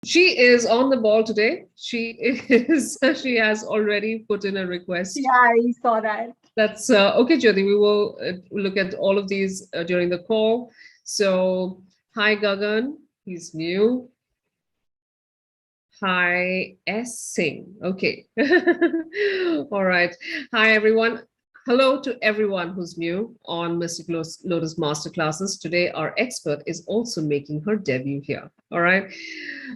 She is on the ball today. She has already put in a request. Yeah, I saw that. That's okay, Jyoti. We will look at all of these during the call. So, hi, Gagan. He's new. Hi, S. Singh. Okay. All right. Hi, everyone. Hello to everyone who's new on Mystic Lotus Masterclasses. Today, our expert is also making her debut here. All right.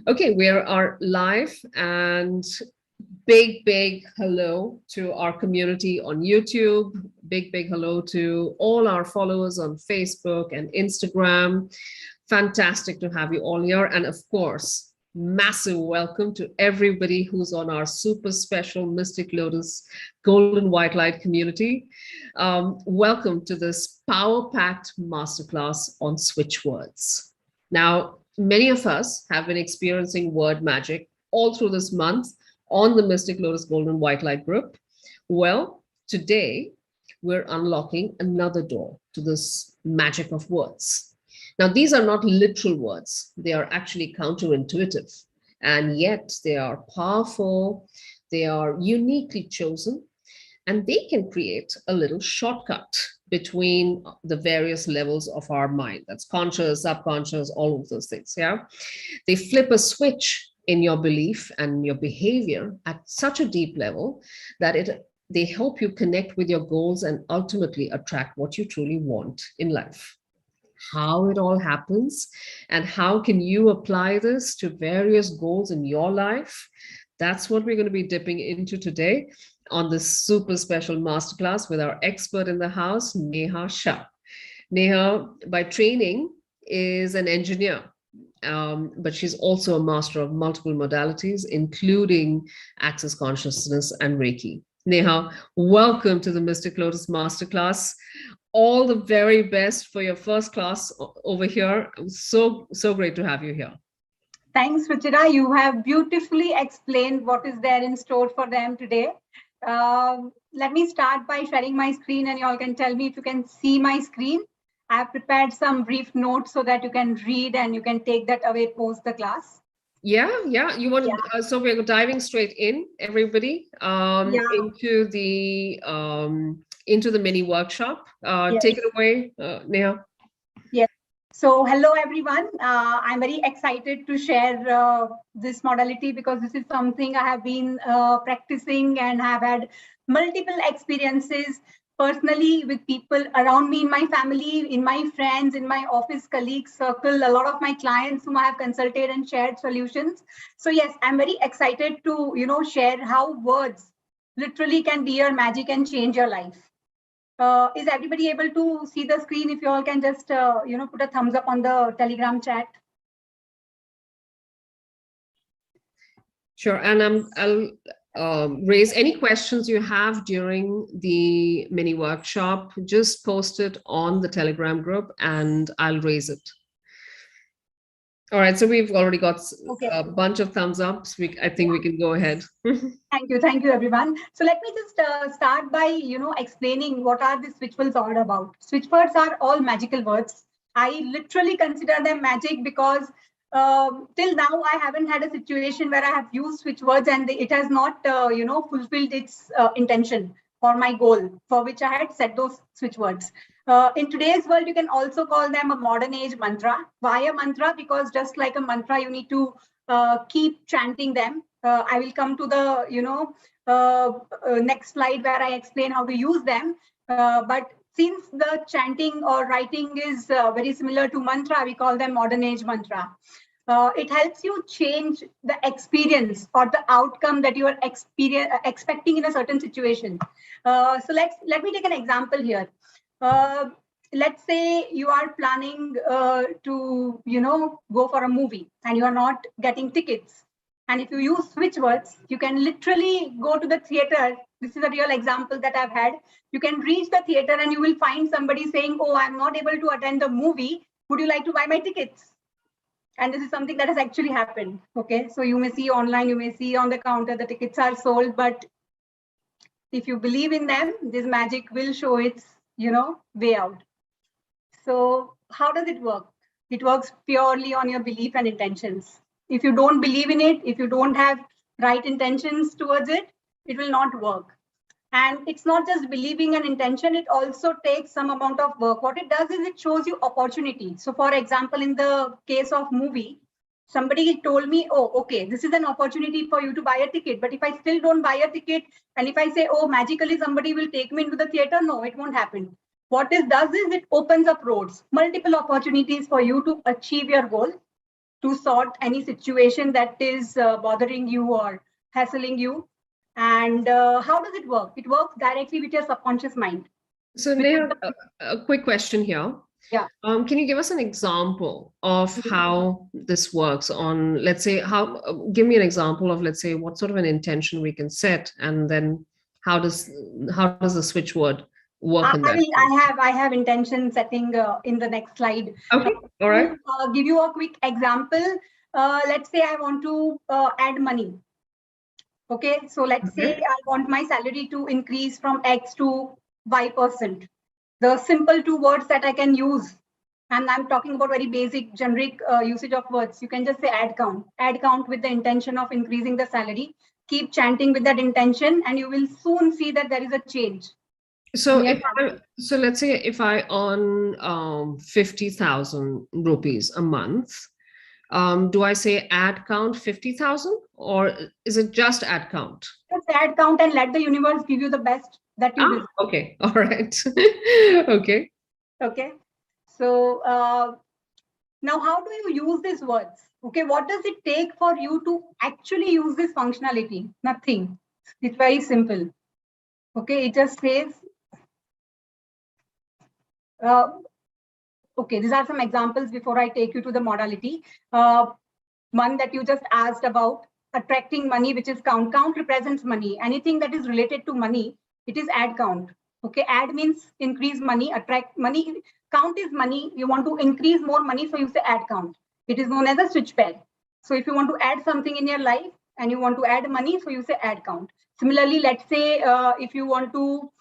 Okay, we are live, and big hello to our community on YouTube. Big hello to all our followers on Facebook and Instagram. Fantastic to have you all here. And of course, massive welcome to everybody who's on our super special Mystic Lotus Golden White Light community. Welcome to this power-packed masterclass on Switchwords. Now, many of us have been experiencing word magic all through this month on the Mystic Lotus Golden White Light group. Well, today we're unlocking another door to this magic of words. Now, these are not literal words. They are actually counterintuitive, and yet they are powerful. They are uniquely chosen, and they can create a little shortcut between the various levels of our mind. That's conscious, subconscious, all of those things. Yeah. They flip a switch in your belief and your behavior at such a deep level that they help you connect with your goals and ultimately attract what you truly want in life. How it all happens and how can you apply this to various goals in your life, that's what we're going to be dipping into today on this super special masterclass with our expert in the house, Neha Shah. Neha, by training, is an engineer, but she's also a master of multiple modalities, including access consciousness and Reiki. Neha, welcome to the Mystic Lotus Masterclass. All the very best for your first class over here. So great to have you here. Thanks, Ruchira. You have beautifully explained what is there in store for them today. Let me start by sharing my screen, and you all can tell me if you can see my screen. I have prepared some brief notes so that you can read and you can take that away post the class. Yeah. You want to, so we're diving straight in, everybody, into the mini workshop. Take it away, Neha. Yes. So hello, everyone. I'm very excited to share this modality because this is something I have been practicing and have had multiple experiences personally with people around me, in my family, in my friends, in my office colleagues circle, a lot of my clients whom I have consulted and shared solutions. So yes, I'm very excited to, share how words literally can be your magic and change your life. Is everybody able to see the screen? If you all can just, put a thumbs up on the Telegram chat. Sure, and I'll raise any questions you have during the mini workshop. Just post it on the Telegram group and I'll raise it. All right, so we've already got a bunch of thumbs up. So I think we can go ahead. Thank you, everyone. So let me just start by, explaining what are the switchwords all about. Switchwords are all magical words. I literally consider them magic because till now I haven't had a situation where I have used switchwords and it has not, fulfilled its intention or my goal for which I had set those switchwords. In today's world, you can also call them a modern age mantra. Why a mantra? Because just like a mantra, you need to keep chanting them. I will come to the next slide where I explain how to use them. But since the chanting or writing is very similar to mantra, we call them modern age mantra. It helps you change the experience or the outcome that you are expecting in a certain situation. So let me take an example here. Let's say you are planning to go for a movie and you are not getting tickets. And if you use switchwords, you can literally go to the theater. This is a real example that I've had. You can reach the theater and you will find somebody saying, "Oh, I'm not able to attend the movie. Would you like to buy my tickets?" And this is something that has actually happened. Okay, so you may see online, you may see on the counter the tickets are sold, but if you believe in them, this magic will show its way out. So how does it work? It works purely on your belief and intentions. If you don't believe in it, if you don't have right intentions towards it, it will not work. And it's not just believing an intention, it also takes some amount of work. What it does is it shows you opportunity. So for example, in the case of movie, somebody told me, oh, okay, this is an opportunity for you to buy a ticket. But if I still don't buy a ticket, and if I say, oh, magically somebody will take me into the theater, no, it won't happen. What it does is it opens up roads, multiple opportunities for you to achieve your goal, to sort any situation that is bothering you or hassling you. And how does it work? It works directly with your subconscious mind. So Neha, a quick question here. Yeah. Can you give us an example of how this works on, let's say, give me an example of, let's say, what sort of an intention we can set, and then how does the switch word work in that? I have intention setting in the next slide. Okay, all right. Give you a quick example. Let's say I want to add money. Okay, so let's say I want my salary to increase from X to Y%. The simple two words that I can use, and I'm talking about very basic generic usage of words. You can just say add count with the intention of increasing the salary. Keep chanting with that intention, and you will soon see that there is a change. So let's say if I earn 50,000 rupees a month, do I say add count 50,000, or is it just add count? Just add count and let the universe give you the best that you deserve. Okay, all right. Okay. Okay. So now how do you use these words? Okay, what does it take for you to actually use this functionality? Nothing. It's very simple. Okay, it just says, okay, these are some examples before I take you to the modality. One that you just asked about, attracting money, which is count. Count represents money. Anything that is related to money, it is add count. Okay, add means increase money, attract money. Count is money. You want to increase more money, so you say add count. It is known as a switch pair. So if you want to add something in your life and you want to add money, so you say add count. Similarly, let's say if you want to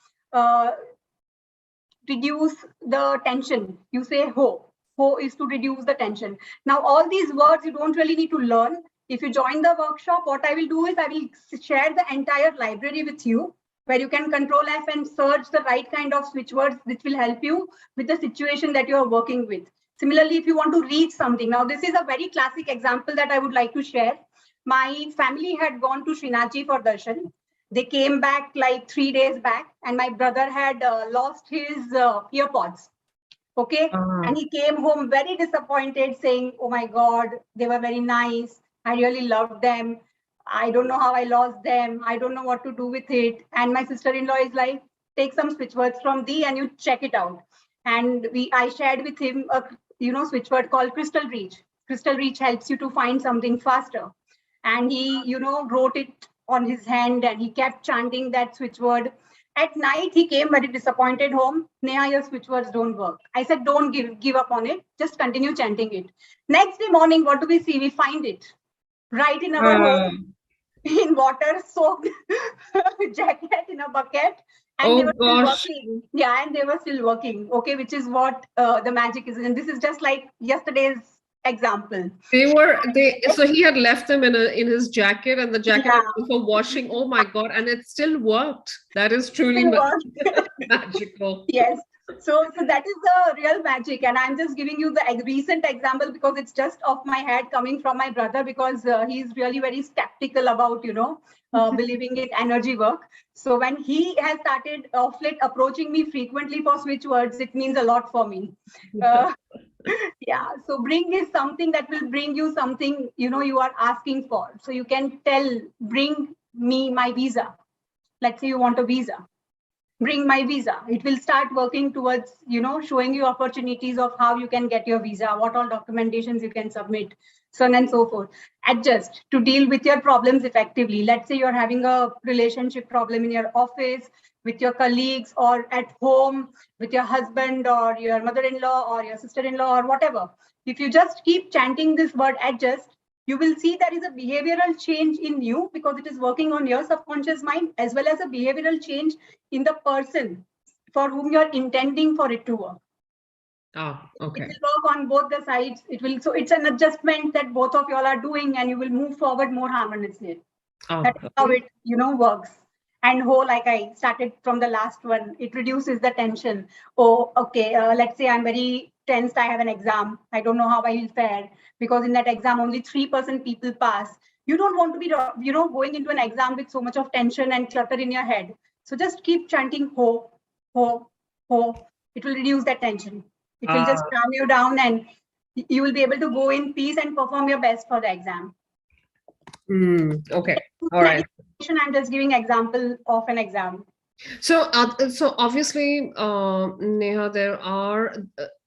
reduce the tension, you say ho. Ho is to reduce the tension. Now, all these words you don't really need to learn. If you join the workshop, what I will do is I will share the entire library with you, where you can control F and search the right kind of switch words which will help you with the situation that you are working with. Similarly, if you want to read something, now this is a very classic example that I would like to share. My family had gone to Srinathji for darshan. They came back like 3 days back, and my brother had lost his earpods. Okay, and he came home very disappointed, saying, "Oh my God, they were very nice. I really loved them. I don't know how I lost them. I don't know what to do with it." And my sister-in-law is like, "Take some switch words from thee and you check it out." And I shared with him a switch word called Crystal Reach. Crystal Reach helps you to find something faster. And he wrote it on his hand, and he kept chanting that switch word. At night, he came very disappointed home. "Neha, your switch words don't work." I said, "Don't give up on it. Just continue chanting it." Next day morning, what do we see? We find it right in our home, in water-soaked jacket in a bucket. And they were still working. Yeah, and they were still working. Okay, which is what the magic is. And this is just like yesterday's example. So he had left them in his jacket, and the jacket was for washing. Oh my God. And it still worked. That is truly magical. Yes. So that is the real magic. And I'm just giving you the recent example because it's just off my head, coming from my brother, because he's really very skeptical about, believing in energy work. So when he has started of late approaching me frequently for switch words, it means a lot for me. Yeah, so bring is something that will bring you something, you are asking for. So you can tell, bring me my visa. Let's say you want a visa. Bring my visa. It will start working towards, showing you opportunities of how you can get your visa, what all documentations you can submit, so on and so forth. Adjust to deal with your problems effectively. Let's say you're having a relationship problem in your office, with your colleagues, or at home with your husband or your mother-in-law or your sister-in-law or whatever. If you just keep chanting this word adjust, you will see there is a behavioral change in you, because it is working on your subconscious mind, as well as a behavioral change in the person for whom you're intending for it to work. Ah, It okay. will work on both the sides. It will, so it's an adjustment that both of y'all are doing, and you will move forward more harmoniously. Ah, That is how okay. it, works. And like I started from the last one, it reduces the tension. Oh, okay, let's say I'm very tensed, I have an exam, I don't know how I will fare, because in that exam only 3% people pass. You don't want to be, going into an exam with so much of tension and clutter in your head. So just keep chanting ho, ho, ho. It will reduce that tension. It will just Ah, calm you down, and you will be able to go in peace and perform your best for the exam. okay. All right. I'm just giving example of an exam. So obviously, Neha, there are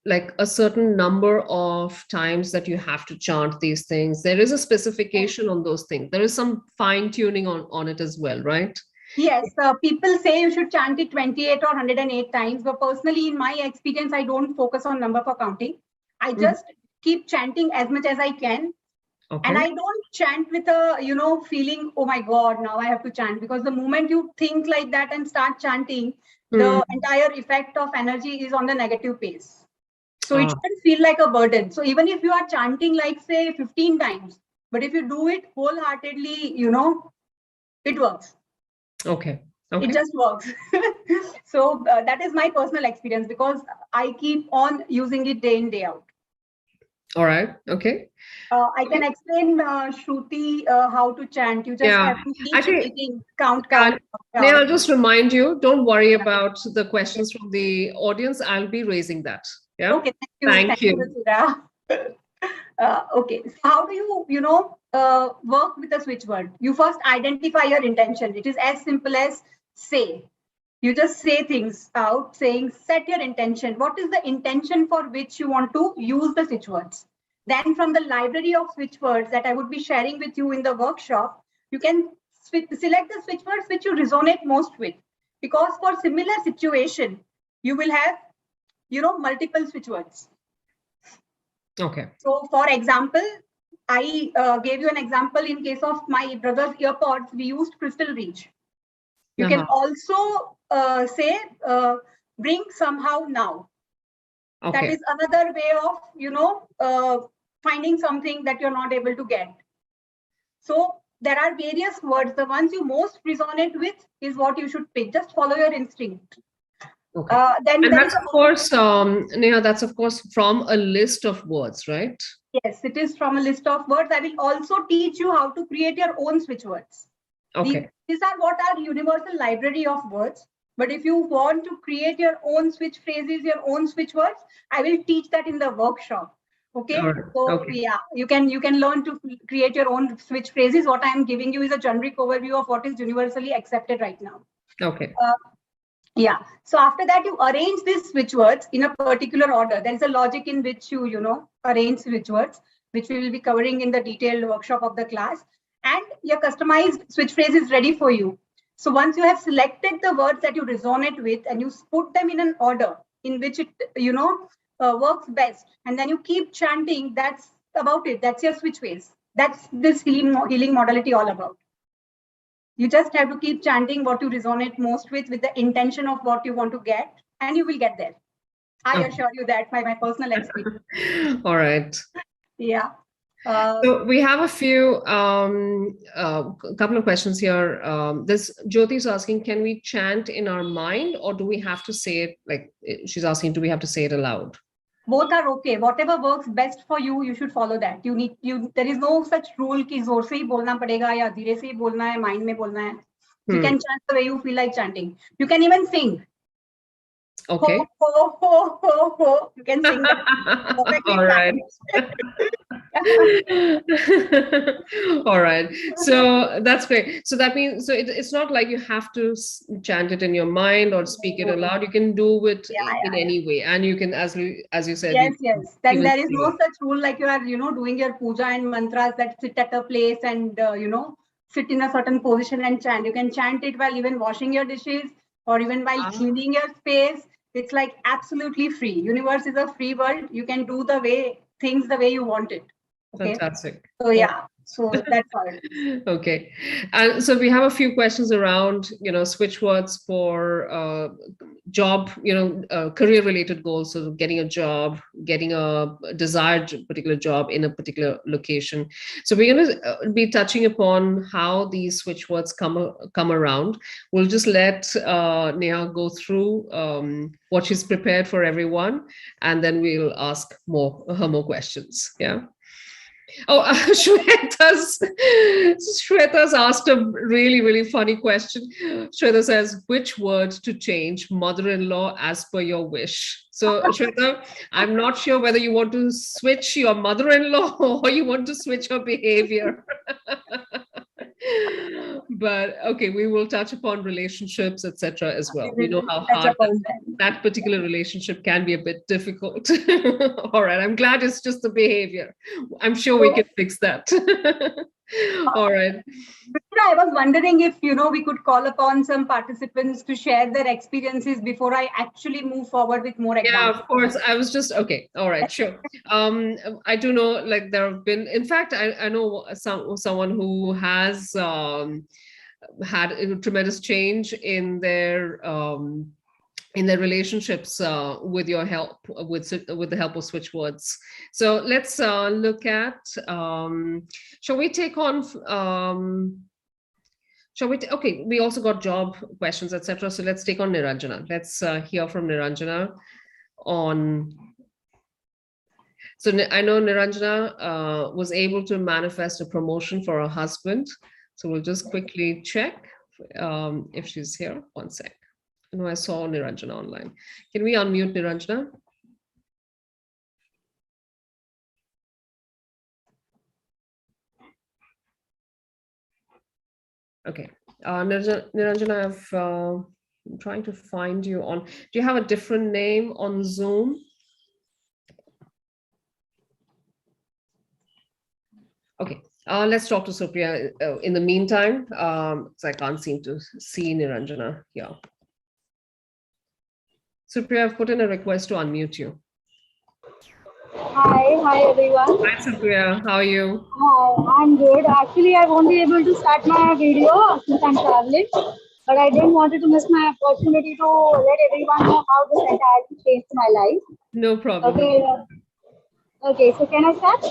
like a certain number of times that you have to chant these things. There is a specification on those things. There is some fine tuning on it as well, right? Yes, people say you should chant it 28 or 108 times, but personally, in my experience, I don't focus on number for counting. I Mhm. just keep chanting as much as I can. And Okay. I don't chant with a, feeling, oh my God, now I have to chant. Because the moment you think like that and start chanting, Mm. the entire effect of energy is on the negative pace. So it Ah, shouldn't feel like a burden. So even if you are chanting, like say 15 times, but if you do it wholeheartedly, it works. okay. It Okay. just works. So that is my personal experience, because I keep on using it day in, day out. All right. Okay. I can Okay. explain, Shruti, how to chant. You just Yeah. have to keep Actually, repeating, count, yeah. count, Neha, count. I'll just remind you, don't worry Yeah. about the questions from the audience. I'll be raising that. Yeah. Okay, thank you. Thank Thank you, you. Rasura. Okay, so how do you, work with a switch word? You first identify your intention. It is as simple as say. You just say things out, saying, set your intention. What is the intention for which you want to use the switch words? Then, from the library of switch words that I would be sharing with you in the workshop, you can select the switch words which you resonate most with. Because for similar situation, you will have, multiple switch words. Okay. So, for example, I gave you an example in case of my brother's earpods, we used Crystal Reach. You can Uh-huh. also say, bring somehow now. That Okay. is another way of, finding something that you're not able to get. So there are various words. The ones you most resonate with is what you should pick. Just follow your instinct. Okay. Then And there is that's a of course, Neha, that's of course from a list of words, right? yes, it is from a list of words. I will also teach you how to create your own switch words. Okay. These are what are universal library of words. But if you want to create your own switch phrases, your own switch words, I will teach that in the workshop. All Okay. right. So Okay. yeah, you can learn to create your own switch phrases. What I am giving you is a generic overview of what is universally accepted right now. Okay. Uh, yeah. So after that, you arrange these switch words in a particular order. There is a logic in which you arrange switch words, which we will be covering in the detailed workshop of the class. And your customized switch phrase is ready for you. So once you have selected the words that you resonate with and you put them in an order in which it, works best, and then you keep chanting, that's about it. That's your switch phrase. That's this healing modality all about. You just have to keep chanting what you resonate most with the intention of what you want to get, and you will get there. I Okay. assure you that by my personal experience. All right. Yeah. Uh, So we have a few, couple of questions here. This Jyoti is asking, can we chant in our mind, or do we have to say it? Like she's asking, do we have to say it aloud? both are okay. Whatever works best for you, you should follow that. There is no such rule कि जोर से ही बोलना पड़ेगा या धीरे से ही बोलना है, mind में बोलना है. You Hmm. can chant the way you feel like chanting. You can even sing. Ho, Okay. ho, ho, ho, ho. You can sing that. Perfectly All right. fine. All right. So that's great. So that means, so it's not like you have to chant it in your mind or speak it aloud. You can do it Yeah, in yeah. any way. And you can, as you said, you Yes, can yes. Then even there is sing no it. such rule like you are, doing your puja and mantras that sit at a place and, sit in a certain position and chant. You can chant it while even washing your dishes or even while Ah, cleaning your space. It's like absolutely free. Universe is a free world. You can do the way things the way you want it. Okay. fantastic. So Oh, yeah. So that's all. Okay. And so we have a few questions around, switch words for job, career related goals. So getting a job, getting a desired particular job in a particular location. So we're going to be touching upon how these switch words come around. We'll just let Neha go through what she's prepared for everyone, and then we'll ask her more questions. Yeah. Oh, Shweta's asked a really, really funny question. Shweta says, which word to change mother-in-law as per your wish? So, Shweta, I'm not sure whether you want to switch your mother-in-law or you want to switch her behavior. But okay, we will touch upon relationships, etc. as well. We know how Touch hard upon them. that particular relationship can be a bit difficult. All right, I'm glad it's just the behavior. I'm sure we can fix that. All right. I was wondering if we could call upon some participants to share their experiences before I actually move forward with more Yeah, examples. of course. I was just okay. All right, sure. I do know, like there have been. In fact, I know someone who has had a tremendous change in their relationships with your help, with the help of switch words. So let's look at. Shall we take on? Okay, we also got job questions, etc. So let's take on Niranjana. Let's hear from Niranjana on. So I know Niranjana was able to manifest a promotion for her husband. So we'll just quickly check if she's here. One sec. No, I saw Niranjana online. Can we unmute Niranjana? Okay. Niranjana, I'm trying to find you on. Do you have a different name on Zoom? Okay. Let's talk to Supriya in the meantime. So I can't seem to see Niranjana here. Supriya, I've put in a request to unmute you. Hi everyone. Hi, Supriya. How are you? Hi, I'm good. Actually, I won't be able to start my video since I'm traveling, but I didn't want to miss my opportunity to let everyone know how this entirely changed my life. No problem. Okay. Okay. So can I start?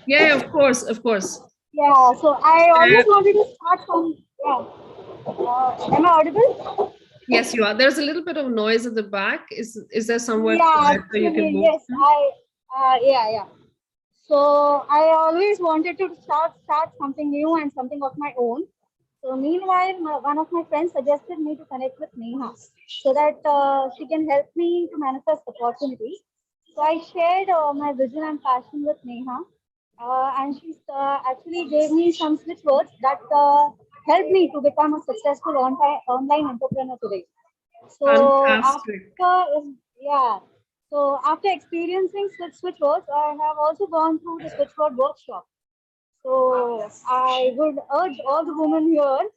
Yeah, of course, of course. Yeah. So I always wanted to start from. Yeah. Am I audible? Yes, you are. There's a little bit of noise at the back. Is there somewhere Yeah. quieter you can Actually, move yes. to? Yeah. So I always wanted to start something new and something of my own. So meanwhile, one of my friends suggested me to connect with Neha so that she can help me to manifest opportunities. So I shared my vision and passion with Neha, and she actually gave me some switch words that helped me to become a successful online entrepreneur today. So Fantastic. yeah, so after experiencing switchwords, I have also gone through the switchword workshop. So I would urge all the women here,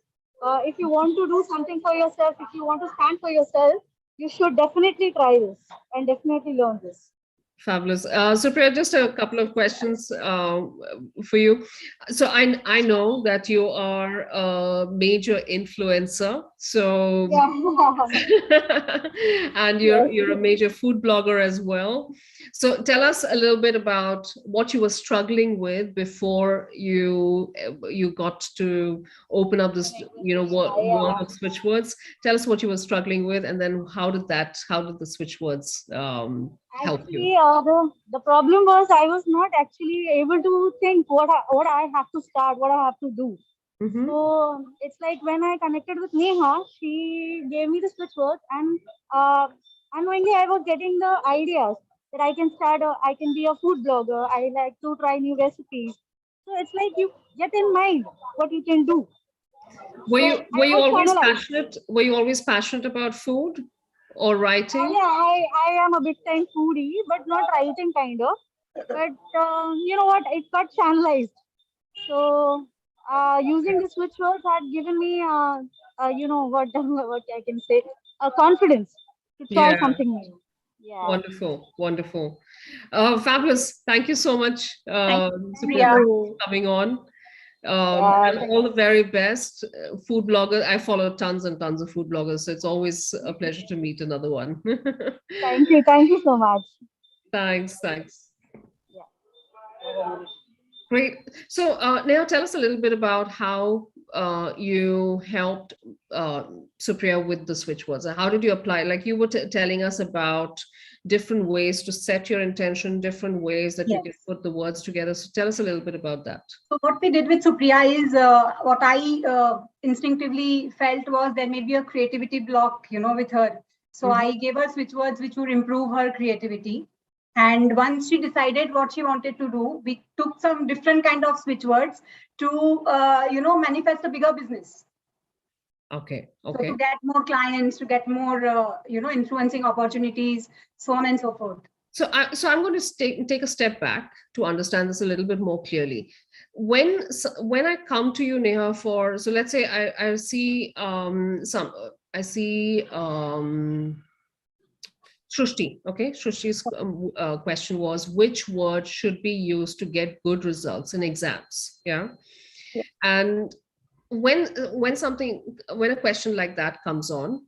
if you want to do something for yourself, if you want to stand for yourself, you should definitely try this and definitely learn this. Fabulous. Supriya, just a couple of questions for you. So I know that you are a major influencer. So Yeah. and Yes. you're a major food blogger as well. So tell us a little bit about what you were struggling with before you got to open up this world Yeah. of switch words. Tell us what you were struggling with, and then how did the switch words help you? Actually, the problem was I was not actually able to think what I have to start, what I have to do. Mm-hmm. So it's like when I connected with Neha, she gave me the switch words, and unknowingly I was getting the ideas that I can start. I can be a food blogger. I like to try new recipes. So it's like you get in mind what you can do. Were So you I were you was always channelized. passionate? Were you always passionate about food or writing? Yeah, I am a big time foodie, but not writing kind of. But you know what? It got channelized. So using the switch words had given me, what what I can say, confidence to try Yeah, something new. Yeah. wonderful, wonderful. Fabulous. Thank you so much, Thank Supriya, Thank you. for you. coming on. And all the very best food bloggers. I follow tons and tons of food bloggers, so it's always a pleasure to meet another one. Thank you so much. Thanks, thanks. Yeah. Great. So, Neha, tell us a little bit about how you helped Supriya with the switchwords. How did you apply? Like you were telling us about different ways to set your intention, different ways that you can Yes. put the words together. So, tell us a little bit about that. So what we did with Supriya is what I instinctively felt was there may be a creativity block, with her. So I gave her switch words which would improve her creativity. And once she decided what she wanted to do, we took some different kind of switch words to, manifest a bigger business. Okay. So Okay. to get more clients, to get more, influencing opportunities, so on and so forth. So, I'm going to take a step back to understand this a little bit more clearly. When I come to you, Neha, so let's say I see Srushti. Okay, Srushti's question was which word should be used to get good results in exams. Yeah, Yeah. and when a question like that comes on,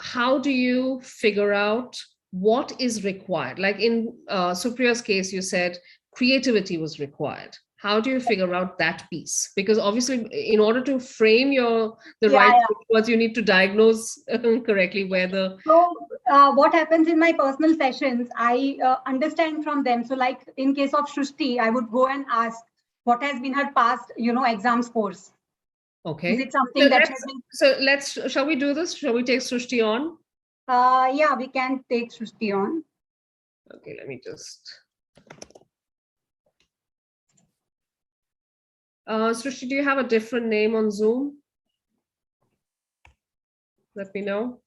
how do you figure out what is required? Like in Supriya's case, you said creativity was required. How do you figure out that piece? Because obviously, in order to frame the right words, you need to diagnose correctly where the. So what happens in my personal sessions, I understand from them. So like in case of Srushti, I would go and ask what has been her past, exam scores. Okay. Is it something Shall we do this? Shall we take Srushti on? Yeah, we can take Srushti on. Okay, let me just. Srushti, do you have a different name on Zoom? Let me know.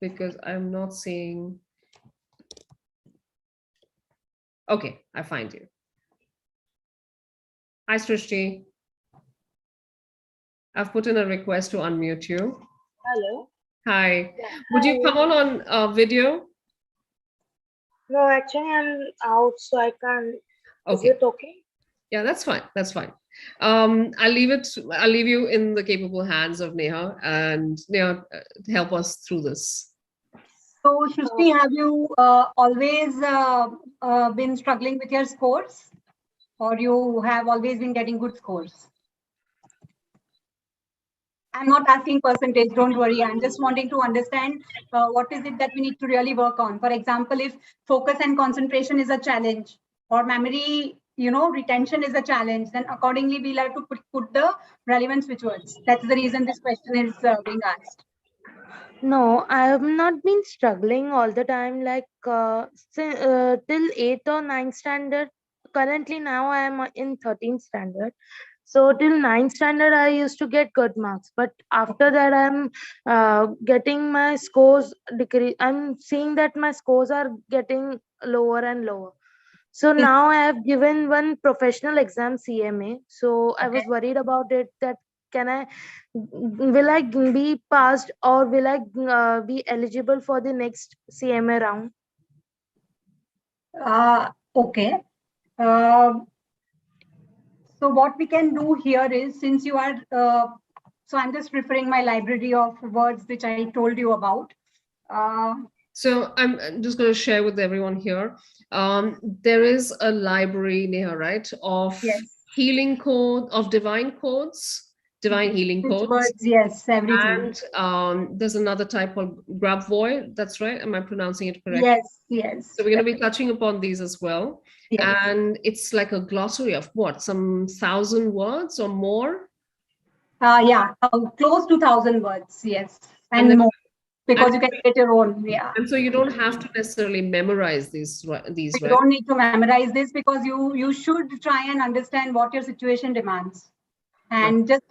Because I'm not seeing. Okay, I find you. Hi, Srushti. I've put in a request to unmute you. Hello. Hi. Would you come on video? No, actually I'm out, so I can't. Okay. Is it okay? Yeah, that's fine. That's fine. I'll leave you in the capable hands of Neha, and Neha, help us through this. So Srushti, have you always been struggling with your scores, or you have always been getting good scores? I'm not asking percentage, don't worry. I'm just wanting to understand what is it that we need to really work on. For example, if focus and concentration is a challenge, or memory, retention is a challenge, then accordingly we'll have to put the relevant switch words. That's the reason this question is being asked. No, I have not been struggling all the time. Like till 8th or 9th standard. Currently now I am in 13th standard. So till 9th standard I used to get good marks, but after that I'm getting my scores decrease. I'm seeing that my scores are getting lower and lower. So now I have given one professional exam CMA. So I was worried about it that will I be passed or will I be eligible for the next CMA round? Okay. So what we can do here is, since you are, so I'm just referring my library of words which I told you about. So I'm just going to share with everyone here. There is a library, Neha, right, of healing code, of divine codes, divine healing codes. Words, yes, everything. And there's another type called Grabvoy. That's right. Am I pronouncing it correctly? Yes, yes. So we're going to be touching upon these as well. Yes. And it's like a glossary of what, some 1,000 words or more? Yeah, close to 1,000 words, yes, and more. Because you can get your own, yeah. And so you don't have to necessarily memorize these, right? You don't need to memorize this, because you should try and understand what your situation demands, and just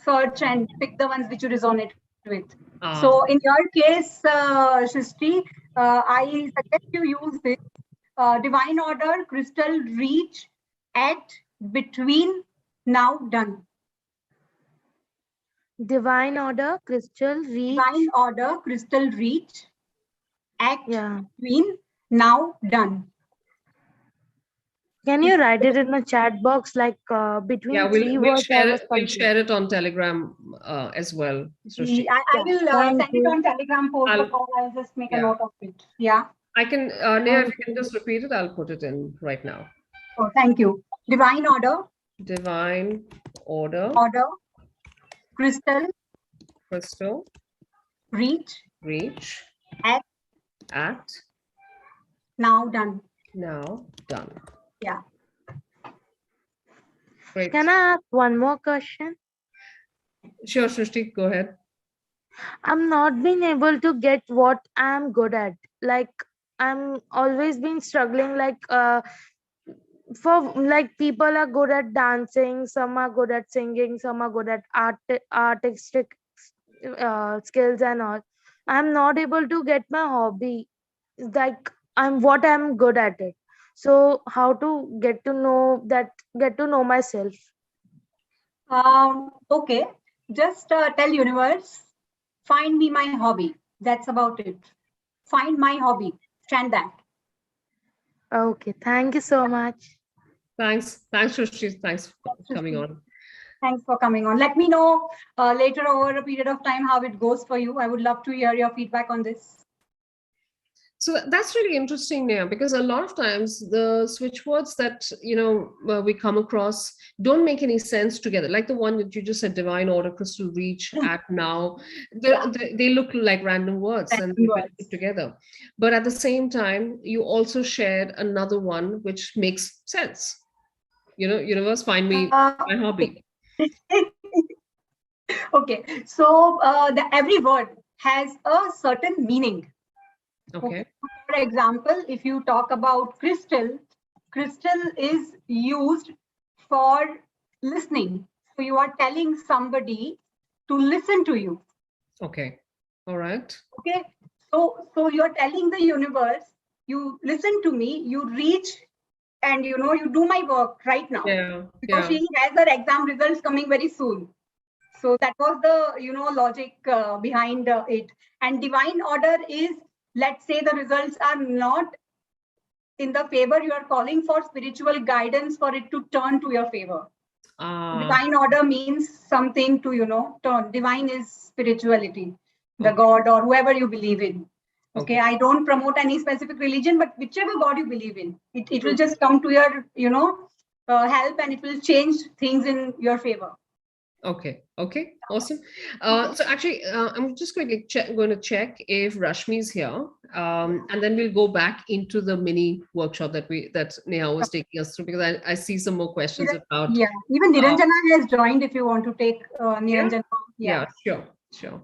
search and pick the ones which you resonate with. So in your case, Shrishti, I suggest you use this divine order, crystal reach, at, between, now, done. Divine order, crystal reach. Divine order, crystal reach, act, between, now, done. Can you write it in the chat box? Like Yeah, between we'll three we'll words, I share was it. We'll confused. share it on Telegram as well, Srishti. I Yeah, will thank send it you. on Telegram post the I'll call. I'll just make a yeah. note of it. Yeah. I can Neha, if Thank you can you. just repeat it, I'll put it in right now. Oh, thank you. Divine order, Divine order, order, crystal, crystal, reach, reach, act, act, now done. now, done. Yeah. Great. Can I ask one more question? Sure, Srishti, go ahead. I'm not being able to get what I'm good at. Like I'm always been struggling. Like for like people are good at dancing, some are good at singing, some are good at artistic skills and all. I'm not able to get my hobby. Like I'm good at it. So how to get to know myself? Okay. Just tell universe, find me my hobby. That's about it. Find my hobby. Chant that. Okay, thank you so much. Thanks, Srishti. Thanks for coming on. Thanks for coming on. Let me know later over a period of time how it goes for you. I would love to hear your feedback on this. So that's really interesting, Neha, because a lot of times the switch words that we come across don't make any sense together. Like the one that you just said, divine order, crystal reach, act now. Yeah. They look like random words and Random they've been words. put together. But at the same time, you also shared another one which makes sense. Universe, find me my hobby. Okay. So every word has a certain meaning. Okay. For example, if you talk about crystal, crystal is used for listening. So you are telling somebody to listen to you. Okay. All right. Okay. So you're telling the universe, you listen to me, you reach and you do my work right now. Yeah. Because Yeah. she has her exam results coming very soon. So that was the logic behind it. And divine order is, let's say the results are not in the favor, you are calling for spiritual guidance for it to turn to your favor. Divine order means something to turn. Divine is spirituality, the Okay. God or whoever you believe in. Okay, Okay. I don't promote any specific religion, but whichever God you believe in, it will just come to your help, and it will change things in your favor. Okay. Okay. Awesome. So actually, I'm just going to check if Rashmi is here, and then we'll go back into the mini workshop that Neha was taking us through, because I see some more questions about. Yeah, even Uh, Niranjana has joined. If you want to take Niranjana, yeah. Sure. Sure.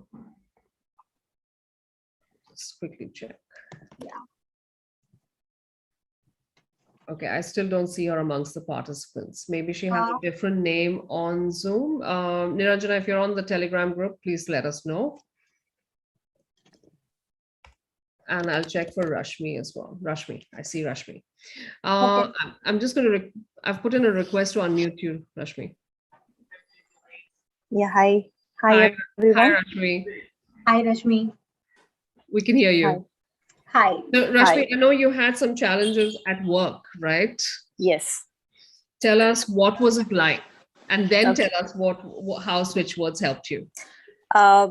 Just quickly check. Yeah. Okay, I still don't see her amongst the participants. Maybe she has a different name on Zoom. Niranjana, if you're on the Telegram group, please let us know. And I'll check for Rashmi as well. Rashmi, I see Rashmi. Okay. I'm just going to, I've put in a request to unmute you, Rashmi. Yeah, hi. Hi, Everyone. Hi, Rashmi. Hi, Rashmi. We can hear you. Hi. So, Rashmi, Hi. I know you had some challenges at work, right? Yes. Tell us what was it like, and then Okay. tell us how Switchwords helped you.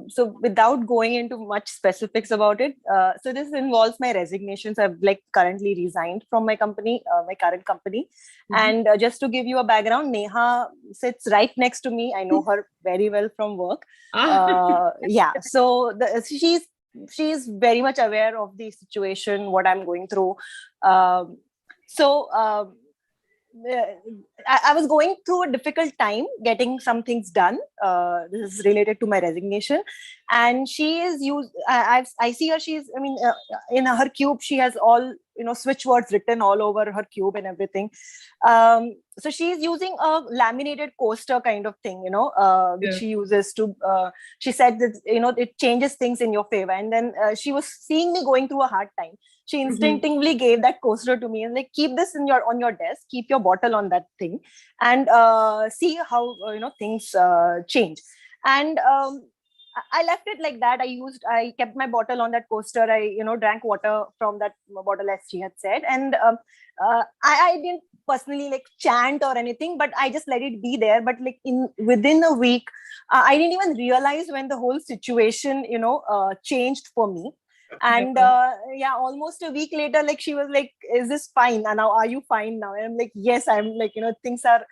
So without going into much specifics about it, so this involves my resignations. I've currently resigned from my company, my current company. And just to give you a background, Neha sits right next to me. I know her very well from work. Yeah. So she's very much aware of the situation, what I'm going through. I was going through a difficult time getting some things done. This is related to my resignation, and she is used. I see her. She's. I mean, in her cube, she has all switch words written all over her cube and everything. So she's using a laminated coaster kind of thing, which she uses to. She said that it changes things in your favor, and then she was seeing me going through a hard time. She instinctively gave that coaster to me and keep this on your desk, keep your bottle on that thing, and see how things change. And I left it like that. I kept my bottle on that coaster. I, drank water from that bottle as she had said. And I didn't personally like chant or anything, but I just let it be there. But like within a week, I didn't even realize when the whole situation, changed for me. And yeah, almost a week later, like she was like, is this fine? And now, are you fine now? And I'm like, yes, I'm like, things are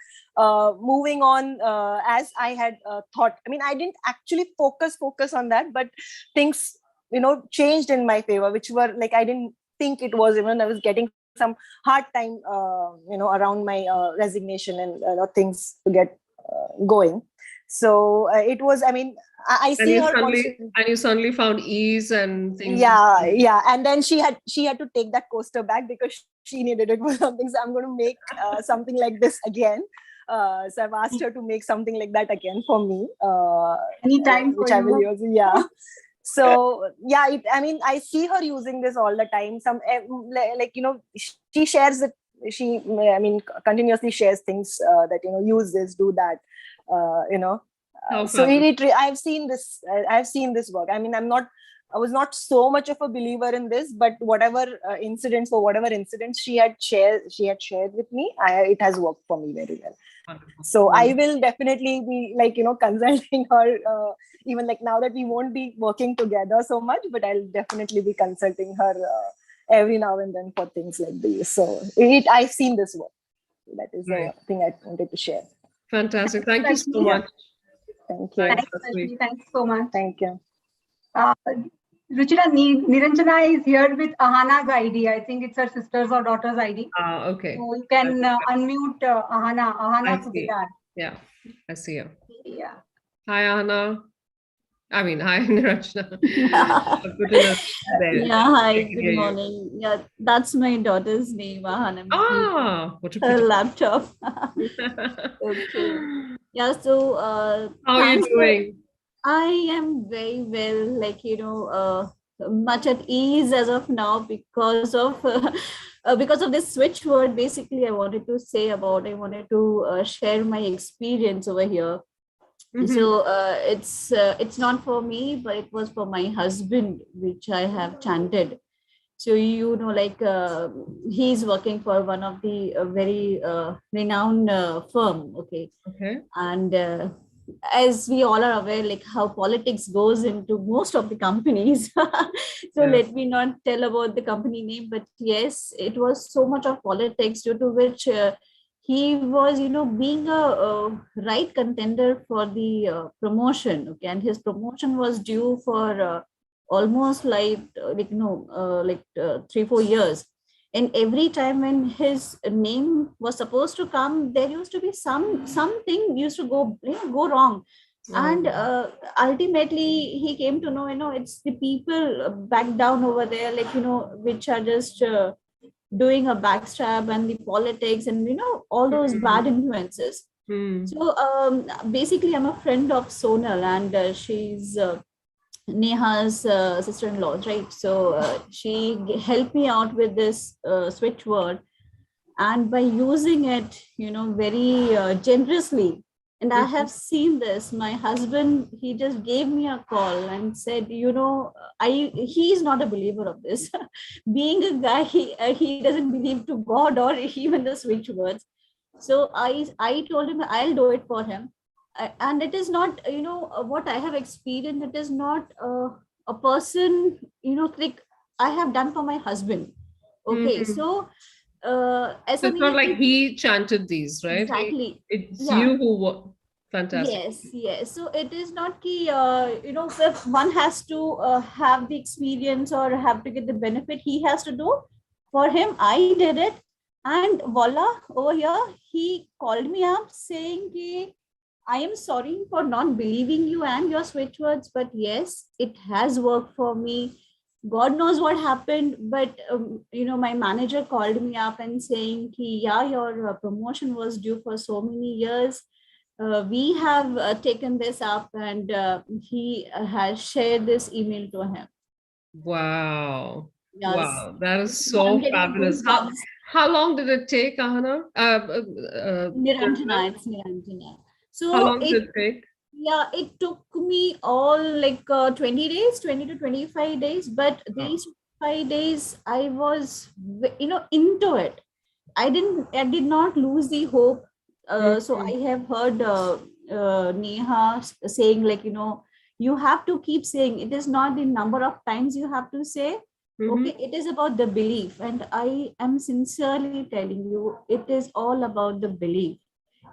moving on as I had thought. I mean, I didn't actually focus on that, but things, changed in my favor, which were like, I didn't think it was, even I was getting some hard time, around my resignation and things to get going. So it was, I mean, I see her constantly. And you suddenly found ease and things. Yeah. And then she had to take that coaster back because she needed it for something. So I'm going to make something like this again. So I've asked her to make something like that again for me. Anytime which for I will you. use. Yeah. So yeah, I mean, I see her using this all the time. Like, she shares it. She, I mean, continuously shares things that, use this, do that, so I've seen this work. I mean, I was not so much of a believer in this, but whatever incidents she had shared with me, it has worked for me very well. Wonderful. So I will definitely be like, consulting her, even like now that we won't be working together so much, but I'll definitely be consulting her every now and then for things like these. So I've seen this work. That is the thing I wanted to share. Fantastic. Thank you so much. Thank you. Thanks so much. Thank you. Ruchira, Niranjana is here with Ahana's ID. I think it's her sister's or daughter's ID. Okay. So you can unmute Ahana. Ahana Subitar. Yeah, I see her. Yeah. Hi, Ahana. I mean, hi, Niranjana. Yeah, hi, good morning. Yeah, that's my daughter's name, Ahana. What a her laptop. Okay. Yeah, so how are you doing? I am very well, like, much at ease as of now because of this switch word. Basically, I wanted to share my experience over here. So it's not for me, but it was for my husband, which I have chanted. So, he's working for one of the very renowned firm. Okay. And as we all are aware, like how politics goes into most of the companies. So let me not tell about the company name, but yes, it was so much of politics, due to which he was, being a right contender for the promotion. Okay. And his promotion was due for almost 3-4 years. And every time when his name was supposed to come, there used to be something used to go wrong. And ultimately he came to know, it's the people back down over there, like, which are just doing a backstab and the politics and, all those bad influences. So basically I'm a friend of Sonal, and she's Neha's sister-in-law, right? So she helped me out with this Switchword, and by using it, very generously. And I have seen this. My husband, he just gave me a call and said, he's not a believer of this. Being a guy, he doesn't believe to God or even the Switchwords. So I told him I'll do it for him. And it is not, what I have experienced, it is not a person, like I have done for my husband. Okay. So it's not like he chanted these, right? Exactly. It's you who fantastic. Yes. So it is not key, if one has to have the experience or have to get the benefit, he has to do. For him, I did it. And voila, over here, he called me up saying, I am sorry for not believing you and your Switchwords, but yes, it has worked for me. God knows what happened, but my manager called me up and saying, your promotion was due for so many years. We have taken this up, and he has shared this email to him. Wow. Yes. Wow, that is so fabulous. How long did it take, Ahana? Niranjana, it's Niranjana. So how long did it take? Yeah, it took me all like 20 days, 20 to 25 days. But these 5 days, I was, into it. I did not lose the hope. So I have heard Neha saying, like, you have to keep saying, it is not the number of times you have to say. Okay, it is about the belief. And I am sincerely telling you, it is all about the belief.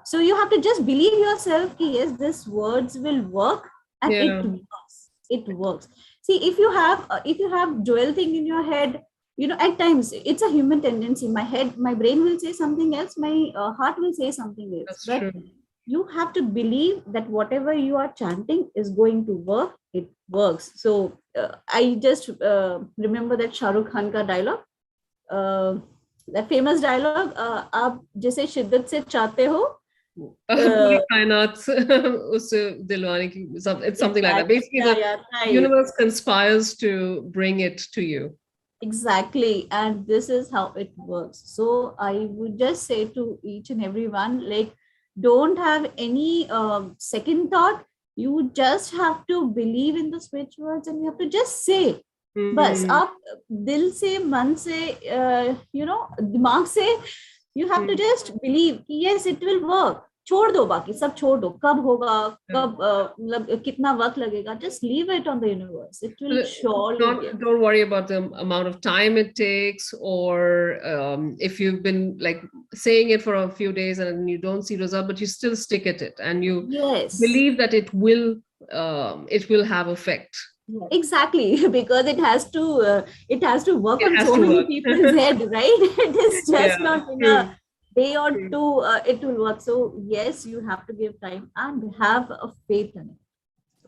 So you have to just believe yourself ki, yes, this words will work, and Yeah. it works. It works. See, if you have dual thing in your head, at times it's a human tendency. My brain will say something else, my heart will say something else. That's But true. you have to believe that whatever you are chanting is going to work. It works. So I just remember that Shah Rukh Khan ka dialogue, uh, that famous dialogue, आप जिसे शिद्दत से चाहते हो, पूरी कायनात उसे दिलवाने की, it's something like that. Basically, the right. universe conspires to bring it to you. Exactly. And this is how it works. So I would just say to each and everyone, like, don't have any second thought. You just have to believe in the switch words, and you have to just say. बस आप दिल से, मन से, दिमाग से, you have to just believe कि yes, it will work. छोड़ दो, बाकी सब छोड़ दो, कब होगा, कब मतलब कितना वक्त लगेगा, just leave it on the universe. It will surely give. Don't worry about the amount of time it takes, or if you've been like saying it for a few days and you don't see result, but you still stick at it and you believe that it will have effect. Exactly, because it has to work on so many people's head, right? It is just not in a day or two, it will work. So yes, you have to give time and have a faith in it.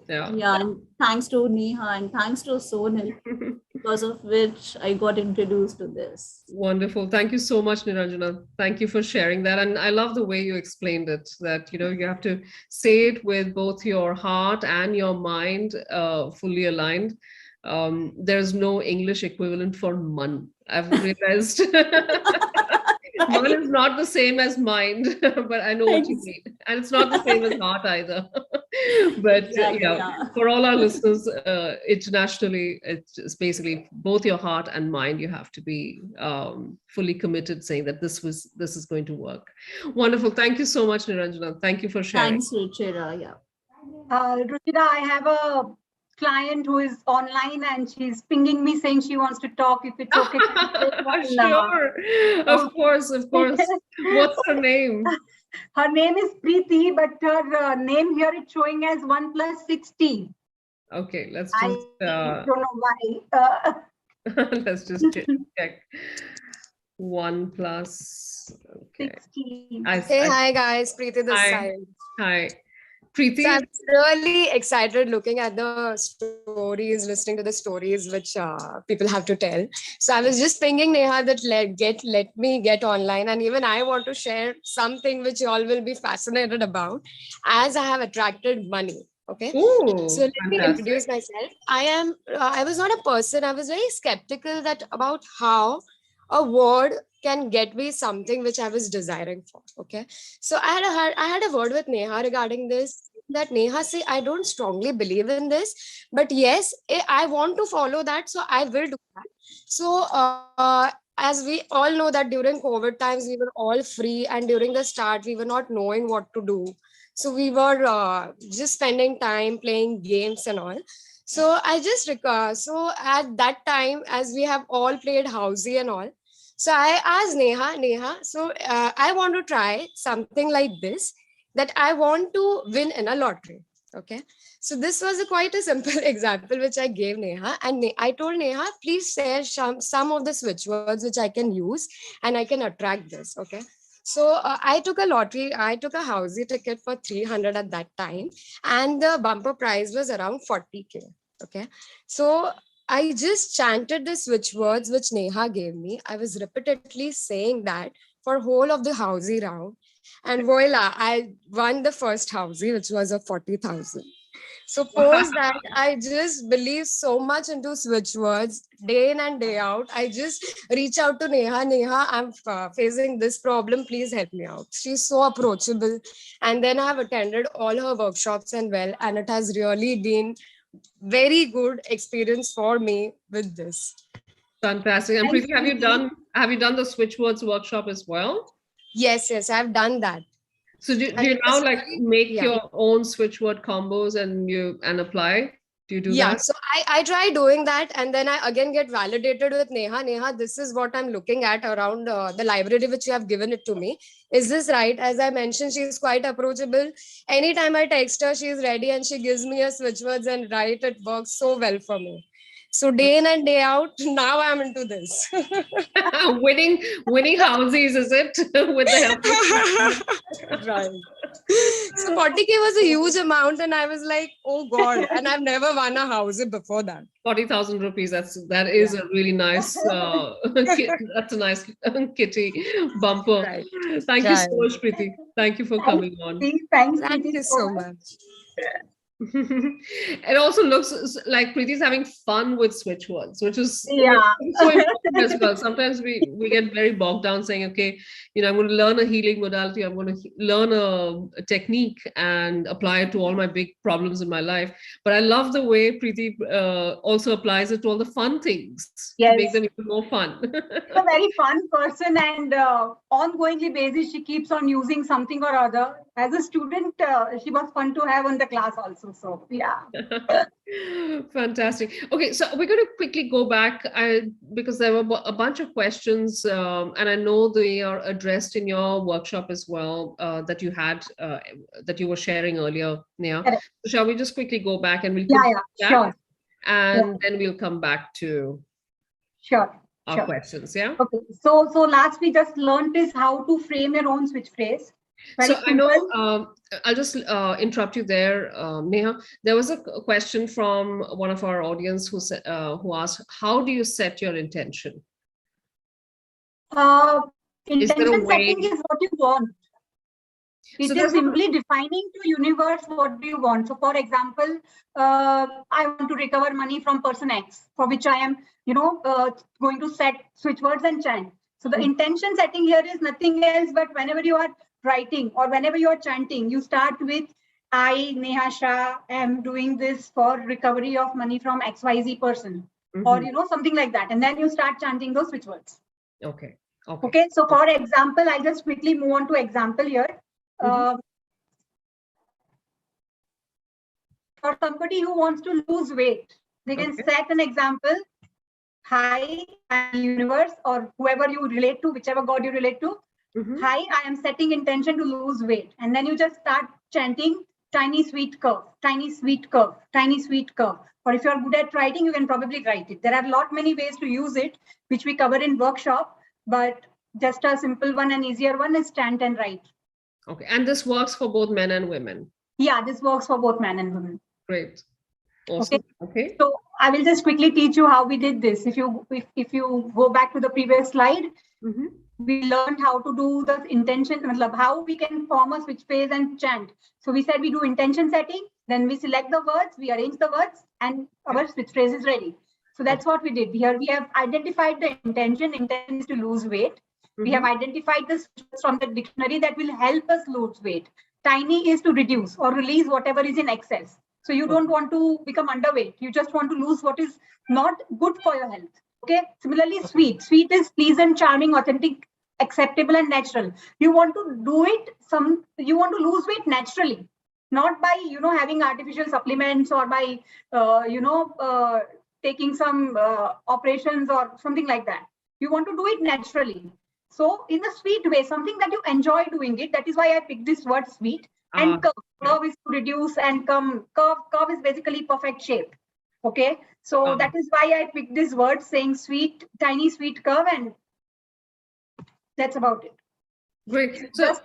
Yeah, and thanks to Neha and thanks to Sonal, because of which I got introduced to this. Wonderful. Thank you so much, Niranjana. Thank you for sharing that. And I love the way you explained it, that, you have to say it with both your heart and your mind fully aligned. There's no English equivalent for man. I've realized man is not the same as mind, but I know what you mean. And it's not the same as heart either. But for all our listeners internationally, it's basically both your heart and mind. You have to be fully committed, saying that this is going to work. Wonderful. Thank you so much, Niranjana. Thank you for sharing. Thanks, Ruchira. Yeah. Ruchira, I have a client who is online and she's pinging me saying she wants to talk, if it's okay. Sure. Of course. What's her name? Her name is Preeti, but her name here is showing as 1 + 16. Okay, let's just I don't know why. Let's just check. 1 + 16. Hi guys, Preeti this side. Hi. Preeti. So I'm really excited looking at the stories, listening to the stories which people have to tell. So I was just thinking, Neha, that let me get online, and even I want to share something which you all will be fascinated about, as I have attracted money. Okay. Ooh, so let me introduce myself. I was not a person. I was very skeptical about how a word can get me something which I was desiring for. Okay. So I had a word with Neha regarding this, that Neha say, I don't strongly believe in this, but yes, I want to follow that. So I will do that. So as we all know that during COVID times, we were all free, and during the start, we were not knowing what to do. So we were just spending time playing games and all. So I just recall, so at that time, as we have all played housey and all, so I asked Neha, so I want to try something like this, that I want to win in a lottery. Okay. So this was quite a simple example which I gave Neha, and I told Neha, please share some of the switch words which I can use and I can attract this. Okay. So I took a lottery. I took a housey ticket for 300 at that time, and the bumper prize was around 40K. Okay. So I just chanted the switch words which Neha gave me. I was repeatedly saying that for whole of the housey round. And voila, I won the first housey, which was of 40,000. So post that, I just believe so much into Switchwords day in and day out. I just reach out to Neha. Neha, I'm facing this problem. Please help me out. She's so approachable. And then I have attended all her workshops and well, and it has really been very good experience for me with this. Fantastic. And Thanks, Preeti, Preeti. have you done the Switchwords workshop as well? Yes, I've done that. So do And you it now was like really, make yeah. your own Switchword combos and apply? Do you do Yeah, that? so I try doing that, and then I again get validated with Neha. Neha, this is what I'm looking at around the library which you have given it to me. Is this right? As I mentioned, she's quite approachable. Anytime I text her, she's ready and she gives me a switch words and write. It works so well for me. So day in and day out, now I'm into this. Winning houses, is it? With the help of Right. So 40K was a huge amount, and I was like, oh God. And I've never won a house before that. 40,000 rupees. That is a really nice that's a nice kitty bumper. Right. Thank you so Right. much, Preeti. Thank you for Thanks, coming on. Preeti. Thanks, Thank Preeti, you so so much. much. It also looks like Preeti's having fun with switch words, which is Yeah. so important as well. Sometimes we get very bogged down saying, okay, I'm going to learn a healing modality, I'm going to learn a technique and apply it to all my big problems in my life. But I love the way Preeti also applies it to all the fun things to make Yes. them even more fun. A very fun person, and ongoingly basis she keeps on using something or other. As a student, she was fun to have on the class also. So yeah. Fantastic. Okay, so we're going to quickly go back because there were a bunch of questions, and I know they are addressed in your workshop as well that you had that you were sharing earlier, Neha. Correct. So shall we just quickly go back and we'll Yeah, complete that, sure. and then we'll come back to Sure. our questions. Yeah. Okay. So last we just learned is how to frame your own switch phrase. Very So I simple. know I'll just interrupt you there, Neha. There was a question from one of our audience who said, who asked, "How do you set your intention?" Is there a Intention way? setting is what you want. It So is there's simply defining to universe what do you want. So for example, I want to recover money from person X, for which I am, going to set switch words and chant. So the intention setting here is nothing else, but whenever you are writing or whenever you are chanting, you start with, I, Neha Shah, am doing this for recovery of money from XYZ person, or something like that. And then you start chanting those switch words. Okay. Okay. So for example, I'll just quickly move on to example here. For somebody who wants to lose weight, they can set an example. Hi, I'm universe, or whoever you relate to, whichever God you relate to. Hi, I am setting intention to lose weight. And then you just start chanting tiny sweet curve, tiny sweet curve, tiny sweet curve. Or if you're good at writing, you can probably write it. There are a lot many ways to use it, which we cover in workshop, but just a simple one and easier one is chant and write. Okay, and this works for both men and women. Yeah, this works for both men and women. Great. Awesome. Okay. So I will just quickly teach you how we did this. If you go back to the previous slide, we learned how to do the intention, how we can form a switch phrase and chant. So we said we do intention setting, then we select the words, we arrange the words, and our switch phrase is ready. So that's what we did. Here we have identified the intention. Intention is to lose weight. We have identified the switches from the dictionary that will help us lose weight. Tiny is to reduce or release whatever is in excess. So you don't want to become underweight. You just want to lose what is not good for your health. Okay. Similarly, sweet. Sweet is pleasant, charming, authentic, acceptable, and natural. You want to do it. You want to lose weight naturally, not by having artificial supplements or by taking some operations or something like that. You want to do it naturally. So in a sweet way, something that you enjoy doing it. That is why I picked this word sweet. And curve. Curve is to reduce and come. Curve is basically perfect shape. Okay. So that is why I picked this word saying sweet, tiny sweet curve, and that's about it. Great. So,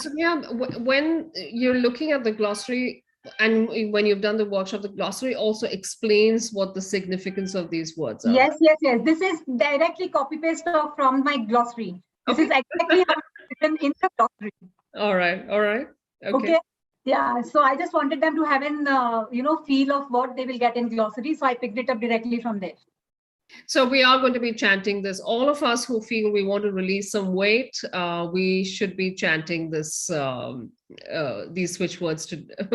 So yeah, when you're looking at the glossary and when you've done the workshop, the glossary also explains what the significance of these words are. Yes. This is directly copy paste from my glossary. This is exactly how it's written in the glossary. All right. Okay. Yeah, so I just wanted them to have an feel of what they will get in glossary, so I picked it up directly from there. So we are going to be chanting this. All of us who feel we want to release some weight, we should be chanting this, these switch words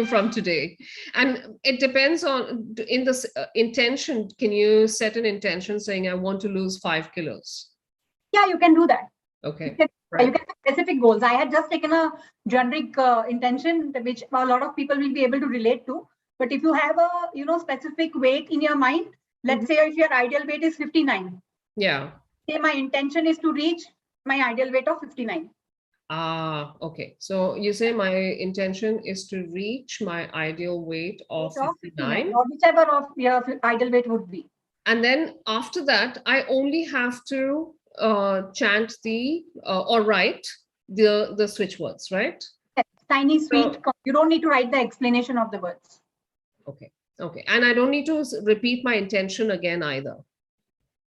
from today. And it depends on in this intention. Can you set an intention saying I want to lose 5 kilos? Yeah, you can do that. Okay. You can have specific goals. I had just taken a generic intention, which a lot of people will be able to relate to. But if you have a specific weight in your mind, let's say if your ideal weight is 59. Yeah. Say my intention is to reach my ideal weight of 59. Ah, okay. So you say my intention is to reach my ideal weight of 59. Or whichever of your ideal weight would be. And then after that, I only have to chant the or write the switch words, right? Yes, tiny, sweet. You don't need to write the explanation of the words. Okay. Okay. And I don't need to repeat my intention again either.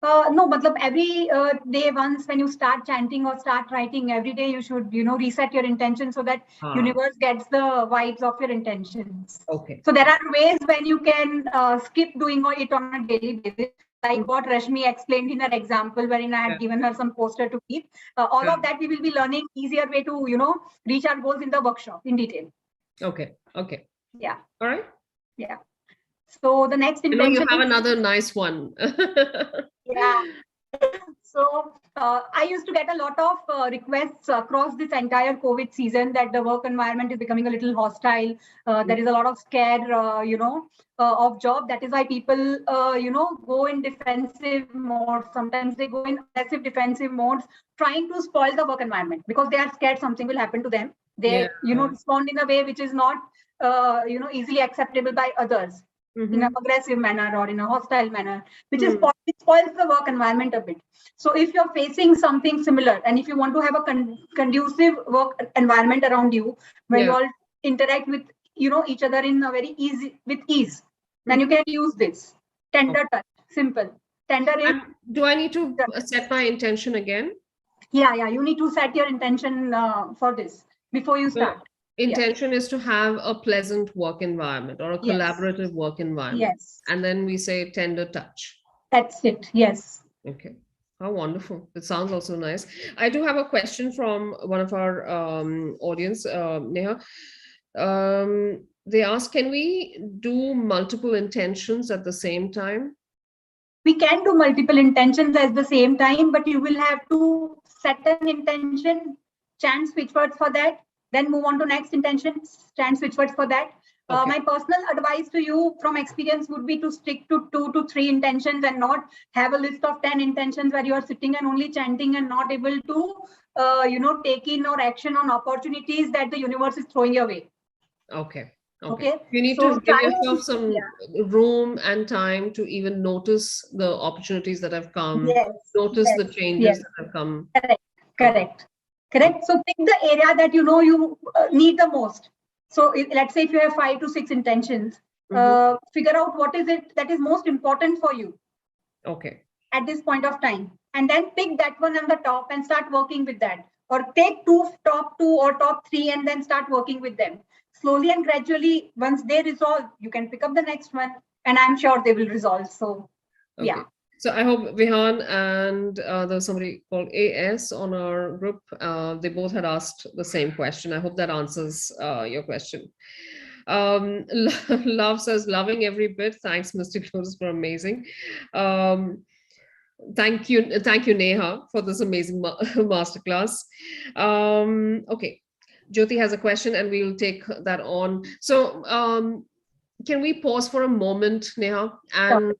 No, but every day once when you start chanting or start writing, every day you should, reset your intention so that universe gets the vibes of your intentions. Okay. So there are ways when you can skip doing it on a daily basis, like what Rashmi explained in her example, wherein I had given her some poster to keep. All of that we will be learning easier way to, reach our goals in the workshop in detail. Okay. Okay. Yeah. All right. Yeah. So the next intention. You have another nice one. Yeah. So I used to get a lot of requests across this entire COVID season that the work environment is becoming a little hostile. There is a lot of scare, of job. That is why people, go in defensive mode. Sometimes they go in aggressive defensive modes, trying to spoil the work environment because they are scared something will happen to them. They, respond in a way which is not, easily acceptable by others. In an aggressive manner or in a hostile manner, which is it spoils the work environment a bit. So if you're facing something similar and if you want to have a conducive work environment around you, where you all interact with each other in a very ease, then you can use this tender touch. Simple. Tender is. Do I need to set my intention again? Yeah. You need to set your intention for this before you start. Intention is to have a pleasant work environment or a collaborative work environment. Yes. And then we say tender touch. That's it. Yes. Okay. How wonderful. It sounds also nice. I do have a question from one of our audience, Neha. They ask, can we do multiple intentions at the same time? We can do multiple intentions at the same time, but you will have to set an intention, chant switch words for that, then move on to next intention, chant switch words for that. Okay. My personal advice to you from experience would be to stick to 2 to 3 intentions and not have a list of 10 intentions where you are sitting and only chanting and not able to, take in or action on opportunities that the universe is throwing your way. Okay. You need to give yourself some room and time to even notice the opportunities that have come, notice the changes that have come. Correct. So pick the area that you need the most. So let's say if you have 5 to 6 intentions, figure out what is it that is most important for you. Okay. At this point of time, and then pick that one on the top and start working with that, or take top two or top 3 and then start working with them. Slowly and gradually, once they resolve, you can pick up the next one, and I'm sure they will resolve. So, yeah. So I hope Vihan and there's somebody called AS on our group. They both had asked the same question. I hope that answers your question. Love says, loving every bit. Thanks, Mr. Close, for amazing. Thank you, Neha, for this amazing masterclass. Okay, Jyoti has a question, and we'll take that on. So, can we pause for a moment, Neha, and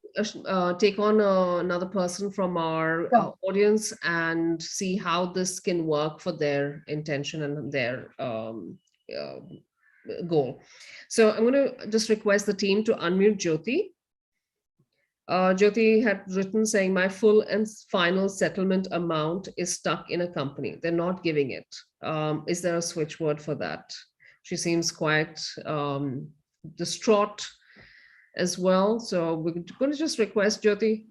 take on another person from our audience and see how this can work for their intention and their goal. So I'm going to just request the team to unmute Jyoti. Jyoti had written saying, my full and final settlement amount is stuck in a company. They're not giving it. Is there a switch word for that? She seems quite distraught as well. So we're going to just request Jyoti.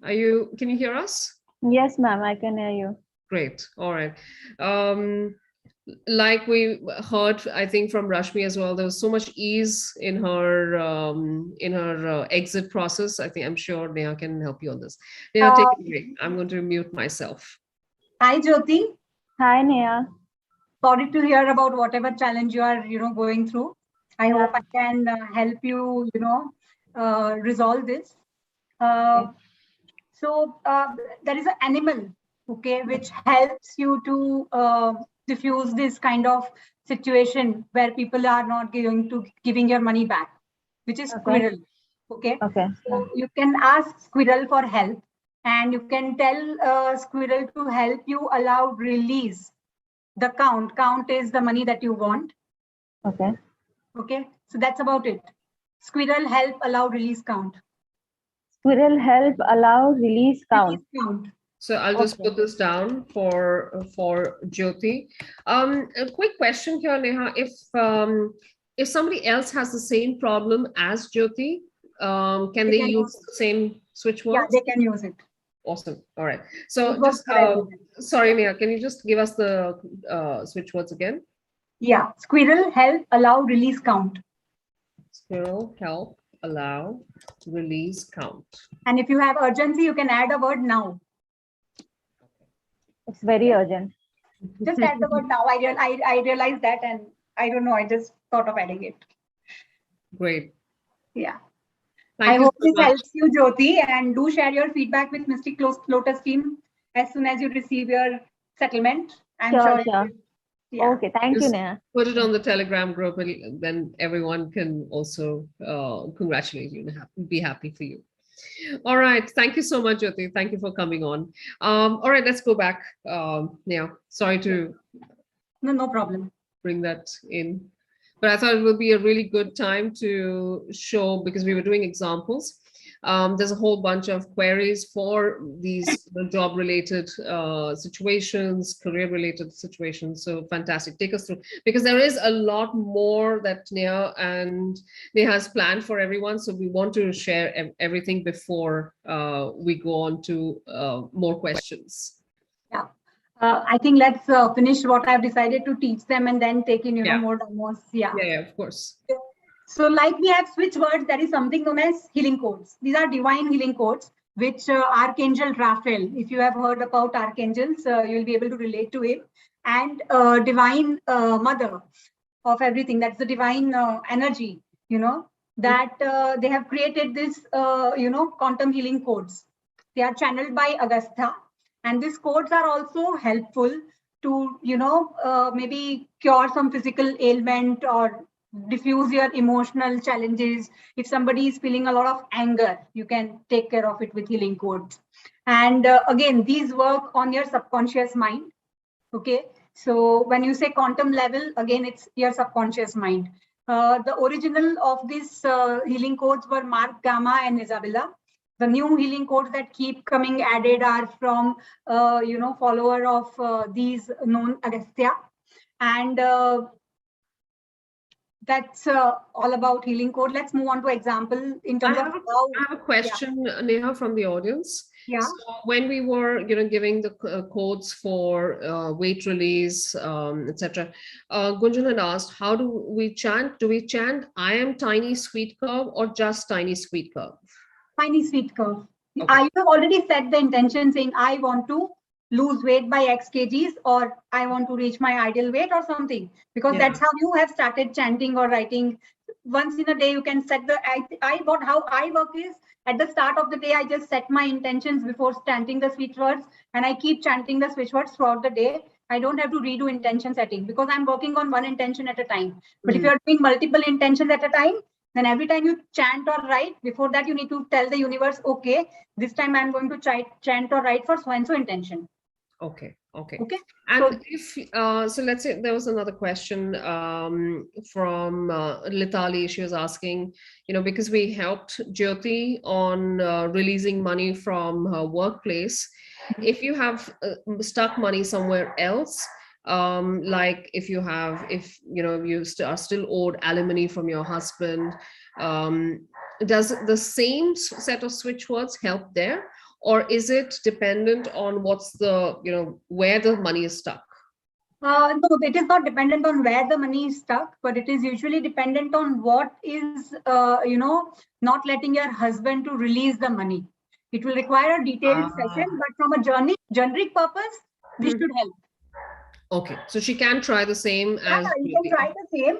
Can you hear us? Yes, ma'am, I can hear you. Great. All right. like we heard, I think from Rashmi as well, there was so much ease in her exit process. I think I'm sure Neha can help you on this. Neha, take Uh, it away. I'm going to mute myself. Hi, Jyoti. Hi, Neha. Sorry to hear about whatever challenge you are, going through. I Yeah. hope I can help you, resolve this. Okay. So there is an animal, okay, which helps you to diffuse this kind of situation where people are not going to giving your money back, which is Okay. squirrel. Okay, Okay. so you can ask squirrel for help, and you can tell squirrel to help you allow release the count. Count is the money that you want. Okay. Okay, so that's about it. Squirrel help allow release count. Squirrel help allow release count. Release count. So I'll just Okay. put this down for Jyoti. A quick question here, Neha. If somebody else has the same problem as Jyoti, can They they can use use it. the same switch Yeah, words? they can use it. Awesome. All right. It So works just for everyone. sorry, Neha, can you just give us the switch words again? Yeah, squirrel help allow release count. Squirrel, help, allow, release, count. And if you have urgency, you can add a word now. It's very urgent. Just add the word now. I realized that, and I don't know. I just thought of adding it. Great. Yeah. Thank I you hope so this much. helps you, Jyoti, and do share your feedback with Mystic Lotus team as soon as you receive your settlement. I'm Sure, sure. sure. Yeah. Okay. Thank you, Just Neha. put it on the Telegram group, and then everyone can also congratulate you and be happy for you. All right. Thank you so much, Jyoti. Thank you for coming on. All right, let's go back. Now, sorry to No problem. bring that in, but I thought it would be a really good time to show, because we were doing examples. There's a whole bunch of queries for these job related situations, career related situations. So fantastic. Take us through, because there is a lot more that Neha has planned for everyone. So we want to share everything before we go on to more questions. Yeah. I think let's finish what I've decided to teach them and then take in, Yeah. more demos. Yeah. Yeah, of course. So like we have switch words, there is something known as healing codes. These are divine healing codes, which Archangel Raphael, if you have heard about archangels, you'll be able to relate to it. And divine mother of everything, that's the divine energy, that they have created this, quantum healing codes. They are channeled by Agastha. And these codes are also helpful to, maybe cure some physical ailment or diffuse your emotional challenges. If somebody is feeling a lot of anger, you can take care of it with healing codes. And again, these work on your subconscious mind. Okay, so when you say quantum level, again, it's your subconscious mind. The original of these healing codes were Mark Gamma and Isabella. The new healing codes that keep coming added are from, follower of these known Agastya. And that's all about healing code. Let's move on to example in terms of how. I have a question, Neha, from the audience. Yeah. So when we were, giving the codes for weight release, etc., Gunjan had asked, how do we chant? Do we chant, I am tiny sweet curve, or just tiny sweet curve? Tiny sweet curve. Okay. You have already set the intention saying, I want to lose weight by X kgs, or I want to reach my ideal weight or something, because that's how you have started chanting or writing. Once in a day, you can set the, how I work is, at the start of the day, I just set my intentions before chanting the switch words, and I keep chanting the switch words throughout the day. I don't have to redo intention setting because I'm working on one intention at a time. But if you're doing multiple intentions at a time, then every time you chant or write, before that, you need to tell the universe, okay, this time I'm going to chant or write for so-and-so intention. Okay. So, And if so, let's say there was another question from Litali. She was asking, because we helped Jyoti on releasing money from her workplace. If you have stuck money somewhere else, like if you are still owed alimony from your husband, does the same set of switch words help there? Or is it dependent on what's the, where the money is stuck? No, it is not dependent on where the money is stuck, but it is usually dependent on what is, not letting your husband to release the money. It will require a detailed session, but from a generic purpose, this should help. Okay, so she can try the same as You can try the same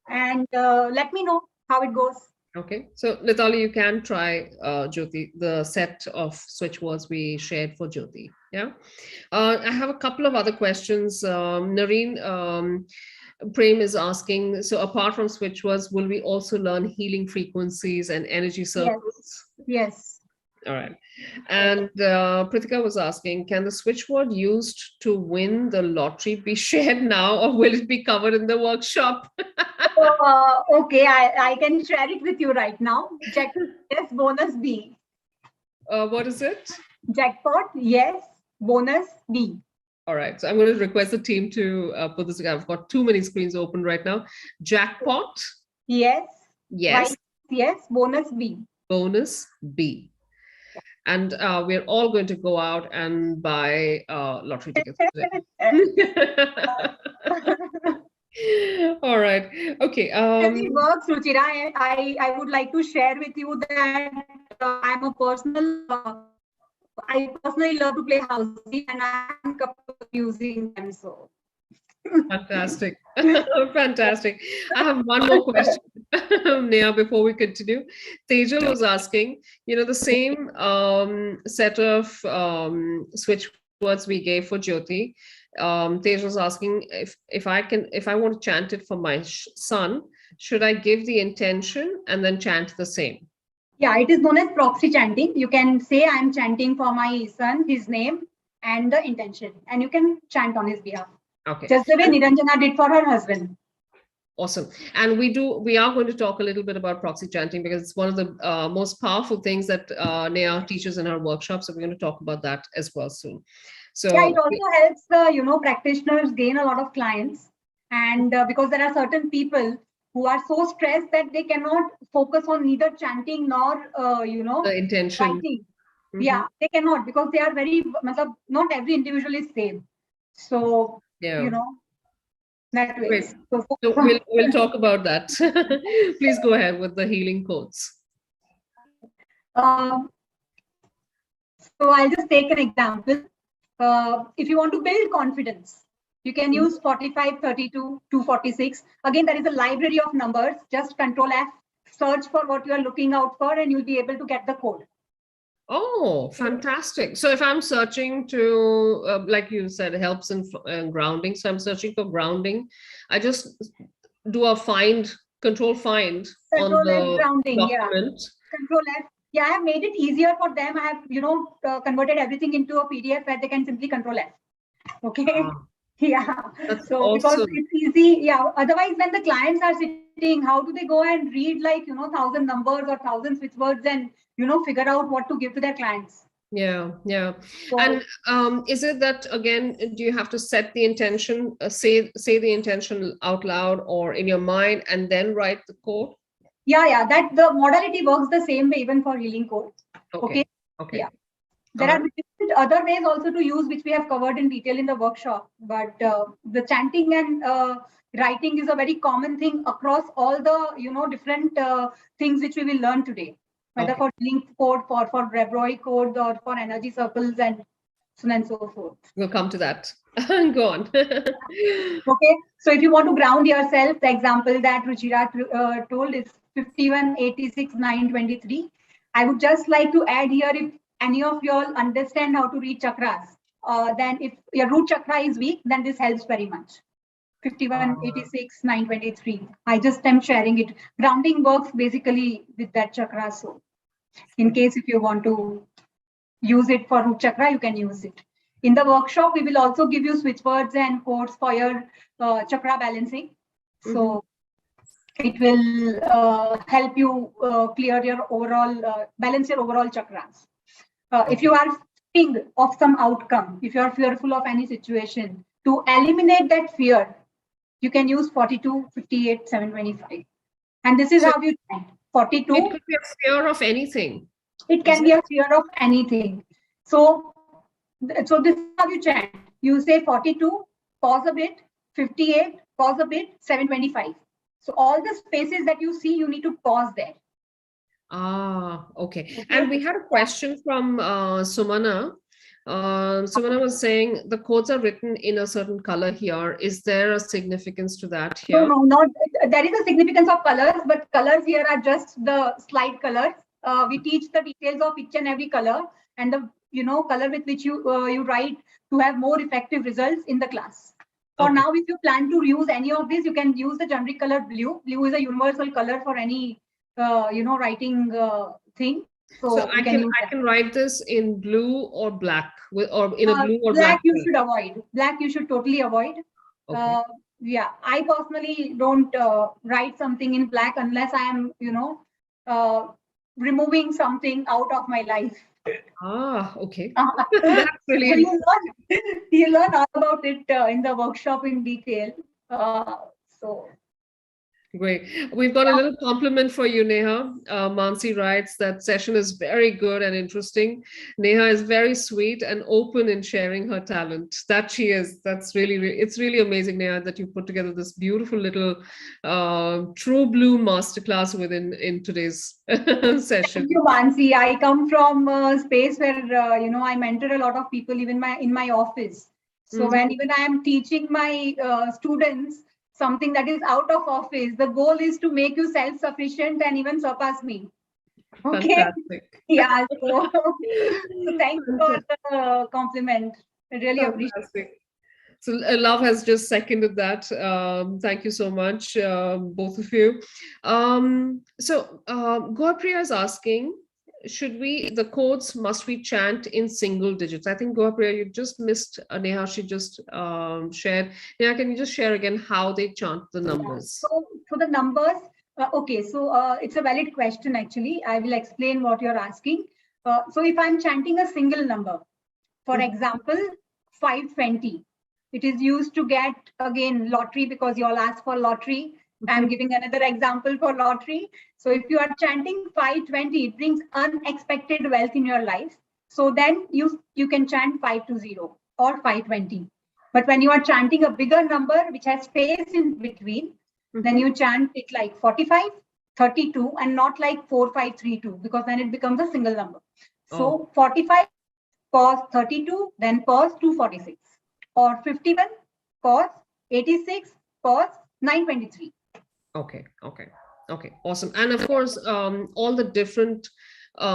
and let me know how it goes. Okay, so Nitali, you can try Jyoti, the set of switch words we shared for Jyoti. Yeah, I have a couple of other questions. Nareen, Prem is asking, so apart from switch words, will we also learn healing frequencies and energy circles? Yes. All right. And Pritika was asking, can the switch word used to win the lottery be shared now, or will it be covered in the workshop? So, okay, I can share it with you right now. Jackpot, yes, bonus B. What is it? Jackpot, yes, bonus B. All right. So I'm going to request the team to put this together. I've got too many screens open right now. Jackpot. Yes. Yes. Yes, bonus B. Bonus B. And we're all going to go out and buy lottery tickets today. All right. Okay. It works, Ruchira. I would like to share with you that I'm a I personally love to play housey, and I'm using them. So fantastic. Fantastic. I have one more question, Neha, before we continue. Tejal was asking, the same set of switch words we gave for Jyoti. Tej was asking if I want to chant it for my son, should I give the intention and then chant the same? Yeah, it is known as proxy chanting. You can say I am chanting for my son, his name and the intention, and you can chant on his behalf. Okay. Just the way Niranjana did for her husband. Awesome. And we are going to talk a little bit about proxy chanting because it's one of the most powerful things that Neha teaches in her workshop. So we're going to talk about that as well soon. So yeah, it also helps the practitioners gain a lot of clients, and because there are certain people who are so stressed that they cannot focus on neither chanting nor the intention. writing. Yeah, they cannot because they are very not every individual is same. So that way. Great. So we'll talk about that. Please go ahead with the healing codes. So I'll just take an example. If you want to build confidence, you can use 45, 32, 246. Again, there is a library of numbers. Just Control F, search for what you are looking out for, and you'll be able to get the code. Oh, fantastic. So if I'm searching to, like you said, helps in grounding. So I'm searching for grounding. I just do a control find on the grounding, document. Yeah. Control F. Yeah, I have made it easier for them. I have, converted everything into a PDF where they can simply Control F. Okay. Wow. Yeah. That's so awesome. Because it's easy. Yeah. Otherwise, when the clients are sitting, how do they go and read 1,000 numbers or 1,000 switch words and figure out what to give to their clients? Yeah. So, and is it that again? Do you have to set the intention, say the intention out loud or in your mind, and then write the code? Yeah. That the modality works the same way even for healing code. Okay. Yeah. There are other ways also to use, which we have covered in detail in the workshop. But the chanting and writing is a very common thing across all the different things which we will learn today, whether for healing code, for Rebroi code, or for energy circles, and so on and so forth. We'll come to that. Go on. Okay. So if you want to ground yourself, the example that Ruchira told is 51, 86, 923. I would just like to add here, if any of you all understand how to read chakras, then if your root chakra is weak, then this helps very much. 51, 86, 923. I just am sharing it. Grounding works basically with that chakra. So in case if you want to use it for root chakra, you can use it. In the workshop, we will also give you switch words and codes for your chakra balancing. So it will help you clear your overall, balance your overall chakras. If you are fearing of some outcome, if you are fearful of any situation, to eliminate that fear, you can use 42, 58, 725. And this is how you chant. 42. It could be a fear of anything. It can be a fear of anything. So this is how you chant. You say 42, pause a bit, 58, pause a bit, 725. So all the spaces that you see, you need to pause there. Okay. And we had a question from Sumana. Sumana was saying the codes are written in a certain color here. Is there a significance to that here? No, not. There is a significance of colors, but colors here are just the slide colors. We teach the details of each and every color and the color with which you write to have more effective results in the class. For now, if you plan to use any of this, you can use the generic color blue. Blue is a universal color for any writing thing. So I can write this in blue or black, or in a blue or black. black. You should avoid black. You should totally avoid. Okay. Yeah, I personally don't write something in black unless I am, removing something out of my life. Okay. That's brilliant. So you learn all about it in the workshop in detail. So. Great. We've got a little compliment for you, Neha. Mansi writes that session is very good and interesting. Neha is very sweet and open in sharing her talent. That she is. That's it's really amazing, Neha, that you put together this beautiful little true blue masterclass in today's session. Thank you, Mansi. I come from a space where I mentor a lot of people, even in my office. So when even I am teaching my students something that is out of office, the goal is to make you self-sufficient and even surpass me. Okay. Fantastic. Yeah. So thank you for the compliment. I really appreciate it. So Love has just seconded that. Thank you so much, both of you. Gopriya is asking, the codes must we chant in single digits? I think Gopriya, you just missed Neha. She just shared. Neha, can you just share again how they chant the numbers? So the numbers, okay, so it's a valid question actually. I will explain what you're asking. So if I'm chanting a single number, for example, 520, it is used to get, again, lottery, because you all asked for lottery. I'm giving another example for lottery. So if you are chanting 520, it brings unexpected wealth in your life. So then you can chant 520 or 520. But when you are chanting a bigger number which has space in between, then you chant it like 45, 32, and not like 4532, because then it becomes a single number. So 45, pause 32, then pause 246, or 51, pause 86, pause 923. Okay, awesome. And of course, all the different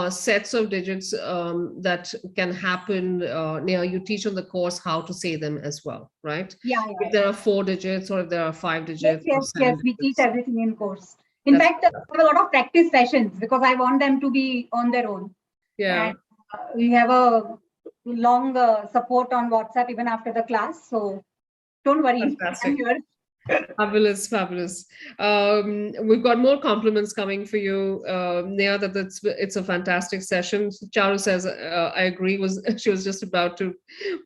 sets of digits that can happen. Neha, you teach on the course how to say them as well, right? Yeah. If there are 4 digits or if there are 5 digits. Yes, we teach everything in course. In fact, I have a lot of practice sessions because I want them to be on their own. Yeah. And we have a long support on WhatsApp even after the class. So don't worry. Fantastic. Fabulous. We've got more compliments coming for you, Neha, that it's a fantastic session. Charu says, I agree, she was just about to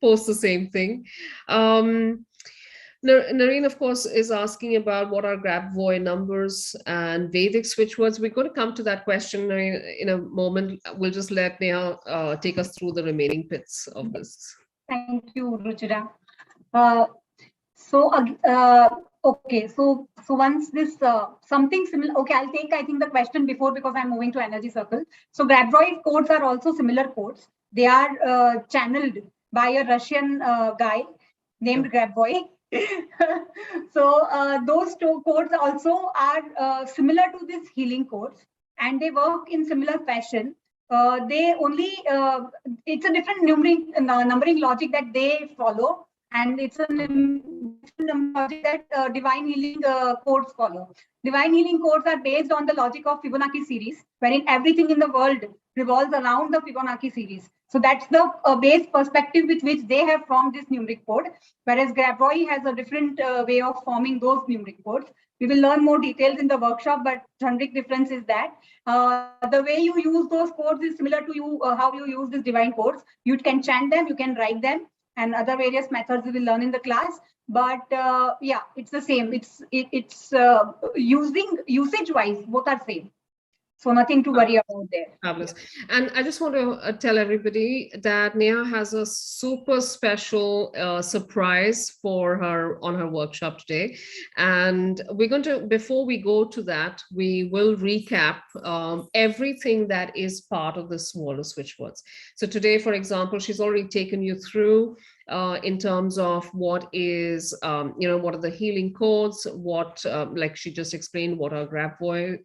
post the same thing. Nareen, of course, is asking about what are Grabvoy numbers and Vedic switchwords. We're going to come to that question in a moment. We'll just let Neha take us through the remaining bits of this. Thank you, Ruchira. Okay, so once this something similar, okay, I'll take, I think, the question before, because I'm moving to energy circle. So Grabvoy codes are also similar codes. They are channeled by a Russian guy named Grabvoy. So those two codes also are similar to this healing codes, and they work in similar fashion. They only, it's a different numbering logic that they follow, and it's a different logic that divine healing codes follow. Divine healing codes are based on the logic of Fibonacci series, wherein everything in the world revolves around the Fibonacci series. So that's the base perspective with which they have formed this numeric code, whereas Grabvoy has a different way of forming those numeric codes. We will learn more details in the workshop, but generic difference is that the way you use those codes is similar to how you use these divine codes. You can chant them, you can write them, and other various methods we will learn in the class. But yeah, it's the same. It's usage wise, both are same. So nothing to worry about there. Fabulous. And I just want to tell everybody that Neha has a super special surprise for her on her workshop today. And we're going to, before we go to that, we will recap everything that is part of this world of Switchwords. So today, for example, she's already taken you through in terms of what is, what are the healing codes, what, like she just explained, what are Grabvoy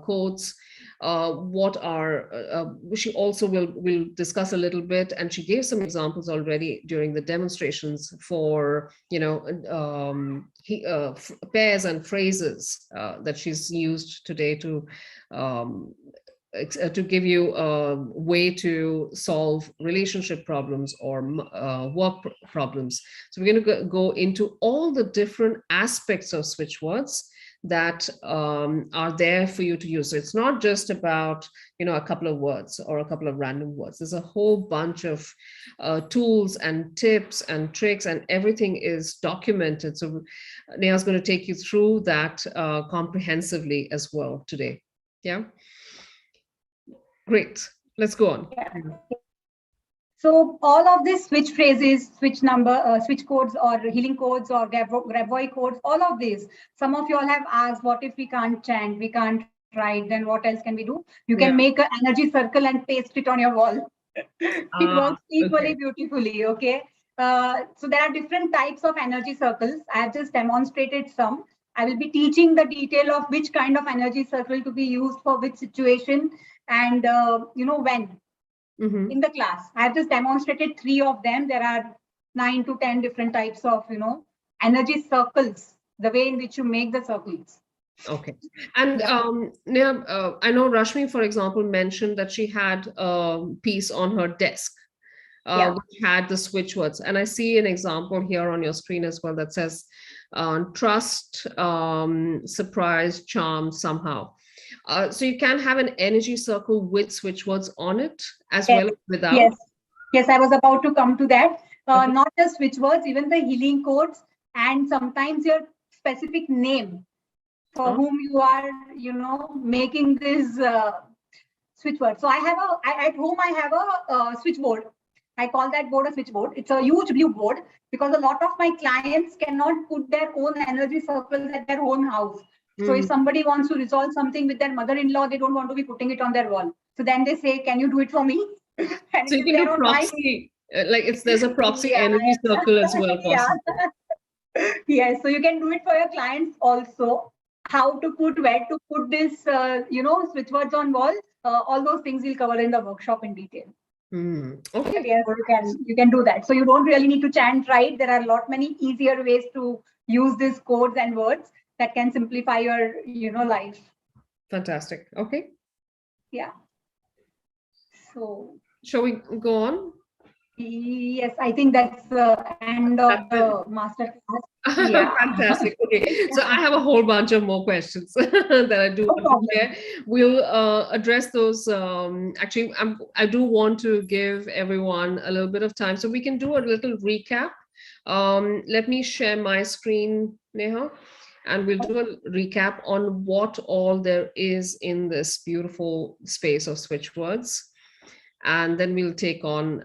codes, what are, she also will discuss a little bit, and she gave some examples already during the demonstrations for, pairs and phrases that she's used today to give you a way to solve relationship problems or work problems. So we're going to go into all the different aspects of Switchwords that are there for you to use. So it's not just about, a couple of words or a couple of random words. There's a whole bunch of tools and tips and tricks, and everything is documented. So Neha's going to take you through that comprehensively as well today. Yeah. Great. Let's go on. Yeah. So all of these switch phrases, switch number, switch codes or healing codes or Grabvoy codes, all of these, some of you all have asked, what if we can't chant, we can't write, then what else can we do? You can make an energy circle and paste it on your wall. It works equally beautifully, okay? So there are different types of energy circles. I have just demonstrated some. I will be teaching the detail of which kind of energy circle to be used for which situation and, when. In the class. I have just demonstrated 3 of them. There are 9 to 10 different types of, energy circles, the way in which you make the circles. Okay. And Neha, I know Rashmi, for example, mentioned that she had a piece on her desk which had the switch words. And I see an example here on your screen as well that says trust, surprise, charm, somehow. So you can have an energy circle with switch words on it as well as without. Yes, I was about to come to that. Not just switch words, even the healing codes, and sometimes your specific name for whom you are, making this switchword. So at home I have a switchboard. I call that board a switchboard. It's a huge blue board because a lot of my clients cannot put their own energy circles at their own house. So if somebody wants to resolve something with their mother-in-law, they don't want to be putting it on their wall. So then they say, can you do it for me? And so you can do proxy, there's a proxy energy circle as well possible. Yes, so you can do it for your clients also. How to put, where to put this, switch words on wall. All those things we'll cover in the workshop in detail. Okay. Yes, you can do that. So you don't really need to chant, right? There are many easier ways to use these codes and words that can simplify your, life. Fantastic. Okay. Yeah. So shall we go on? Yes, I think that's the end of the masterclass. Yeah. Fantastic. Okay, so I have a whole bunch of more questions that I do want to share. We'll address those. Actually, I do want to give everyone a little bit of time so we can do a little recap. Let me share my screen, Neha, and we'll do a recap on what all there is in this beautiful space of switch words. And then we'll take on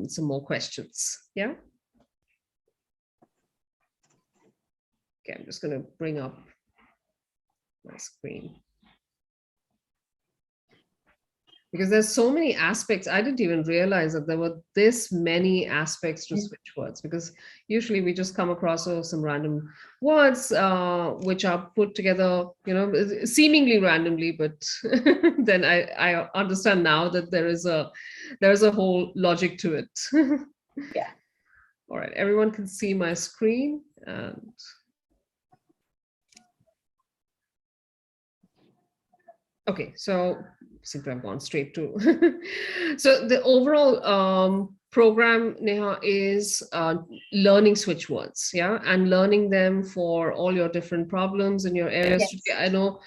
some more questions. Yeah. Okay, I'm just going to bring up my screen. Because there's so many aspects. I didn't even realize that there were this many aspects to switch words, because usually we just come across some random words which are put together, seemingly randomly, but then I understand now that there is a whole logic to it. Yeah. All right, everyone can see my screen. And okay, so seem to have gone straight to. So the overall program, Neha, is learning switch words, yeah, and learning them for all your different problems in your areas. Yes. I know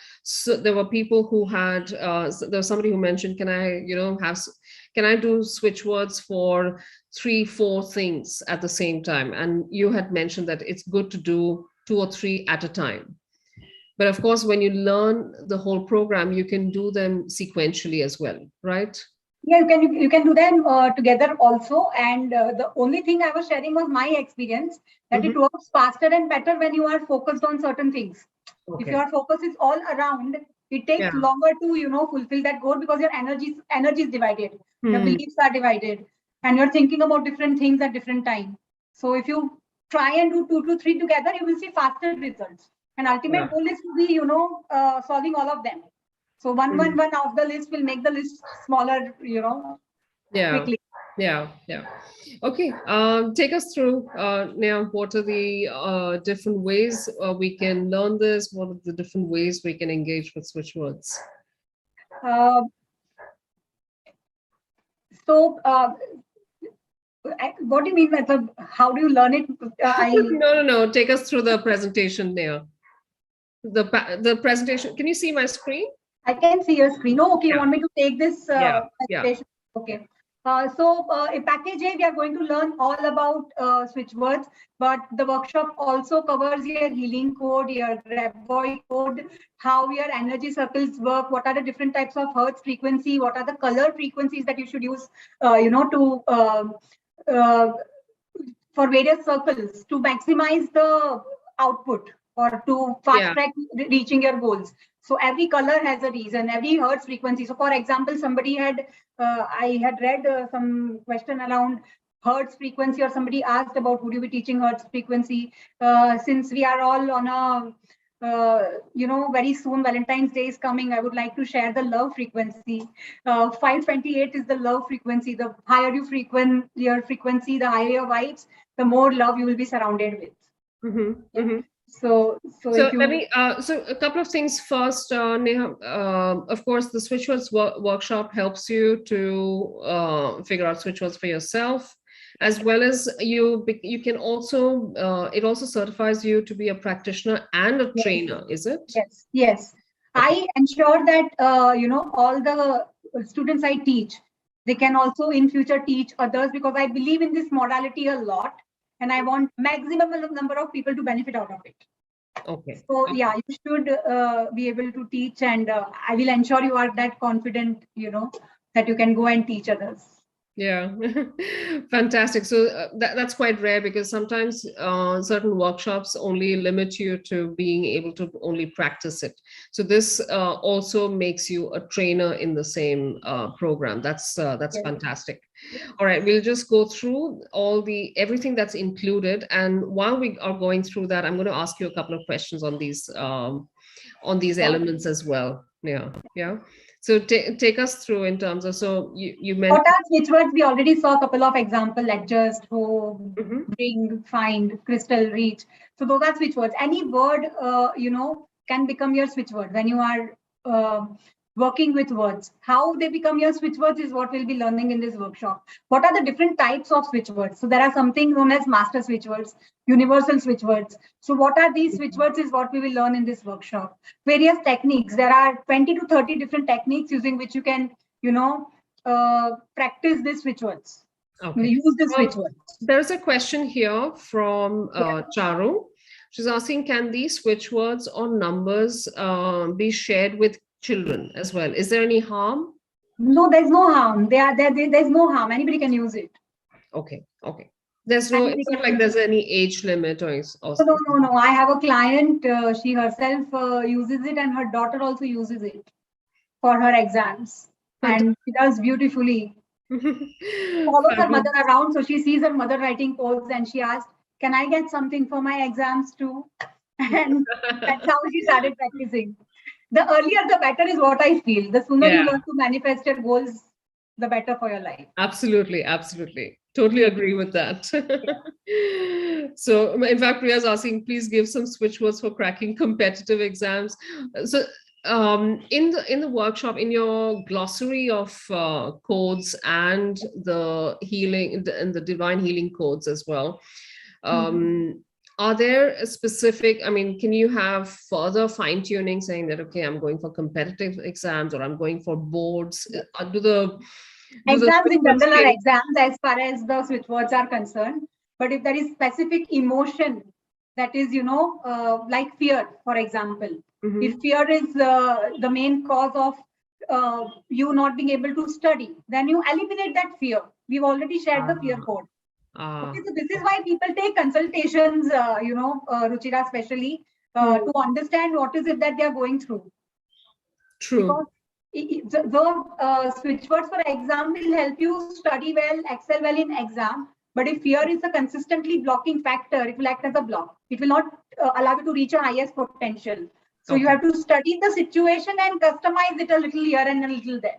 there were people who had, there was somebody who mentioned, can I do switch words for 3-4 things at the same time? And you had mentioned that it's good to do 2 or 3 at a time. But of course, when you learn the whole program, you can do them sequentially as well, right? Yeah, you can do them together also. And the only thing I was sharing was my experience that it works faster and better when you are focused on certain things. If Okay. your focus is all around, it takes Yeah. longer to fulfill that goal because your energy is divided, your Hmm. beliefs are divided, and you're thinking about different things at different time. So if you try and do 2 to 3 together, you will see faster results. And ultimate Yeah. goal is to be solving all of them. So one of the list will make the list smaller, Yeah. quickly. Yeah. Yeah. Okay. Take us through now. What are the different ways we can learn this? What are the different ways we can engage with switch words? Uh, so, what do you mean by how do you learn it? No. Take us through the presentation there. The presentation. Can you see my screen? I can see your screen. Oh, okay. You Yeah. want me to take this Yeah. presentation? Okay. In package A, we are going to learn all about switch words, but the workshop also covers your healing code, your grab void code, how your energy circles work, what are the different types of hertz frequency, what are the color frequencies that you should use, uh, for various circles to maximize the output or to fast track reaching your goals. So every color has a reason, every hertz frequency. So for example, I had read some question around hertz frequency, or somebody asked about would you be teaching hertz frequency? Since we are all on very soon Valentine's Day is coming, I would like to share the love frequency. 528 is the love frequency. The higher your frequency, the higher your vibes, the more love you will be surrounded with. So let me so a couple of things first, Neha. Of course, the Switchwords workshop helps you to figure out switchwords for yourself, as well as you can also it also certifies you to be a practitioner and a trainer. Is it? Yes. Okay. I ensure that all the students I teach, they can also in future teach others, because I believe in this modality a lot, and I want maximum number of people to benefit out of it. Okay. So yeah, you should be able to teach, and I will ensure you are that confident, that you can go and teach others. Yeah, fantastic. So that's quite rare, because sometimes certain workshops only limit you to being able to only practice it. So this also makes you a trainer in the same program. That's fantastic. All right, we'll just go through everything that's included, and while we are going through that, I'm going to ask you a couple of questions on these elements as well. Yeah. So take us through in terms of, so you mentioned. What are switch words? We already saw a couple of examples: adjust, home, bring, find, crystal, reach. So those are switch words. Any word, can become your switch word when you are working with words. How they become your switch words is what we'll be learning in this workshop. What are the different types of switch words? So there are something known as master switch words, universal switch words. So what are these switch words is what we will learn in this workshop. Various techniques. There are 20 to 30 different techniques using which you can, practice these switch words. Okay. Use the switch words. There's a question here from Charu. She's asking, can these switch words or numbers be shared with children as well? Is there any harm? No, there's no harm. There's no harm. Anybody can use it. Okay. It's not like there's any age limit or No. I have a client, she herself uses it, and her daughter also uses it for her exams. And she does beautifully. Follows her mother around, so she sees her mother writing codes, and she asked, can I get something for my exams too? And that's how she started practicing. The earlier the better is what I feel. The sooner you learn to manifest your goals, the better for your life. Absolutely. Totally agree with that. So in fact, Priya's asking, please give some switch words for cracking competitive exams. So in the workshop, in your glossary of codes and the healing and the divine healing codes as well, are there a specific, can you have further fine tuning saying that, okay, I'm going for competitive exams, or I'm going for boards? Exams in general are exams as far as the switch words are concerned. But if there is specific emotion that is, like fear, for example, If fear is the main cause of you not being able to study, then you eliminate that fear. We've already shared the fear code. Okay, so this is why people take consultations, Ruchira especially, to understand what is it that they are going through. True. Because the switchwords for exam will help you study well, excel well in exam. But if fear is a consistently blocking factor, it will act as a block. It will not allow you to reach your highest potential. So you have to study the situation and customize it a little here and a little there.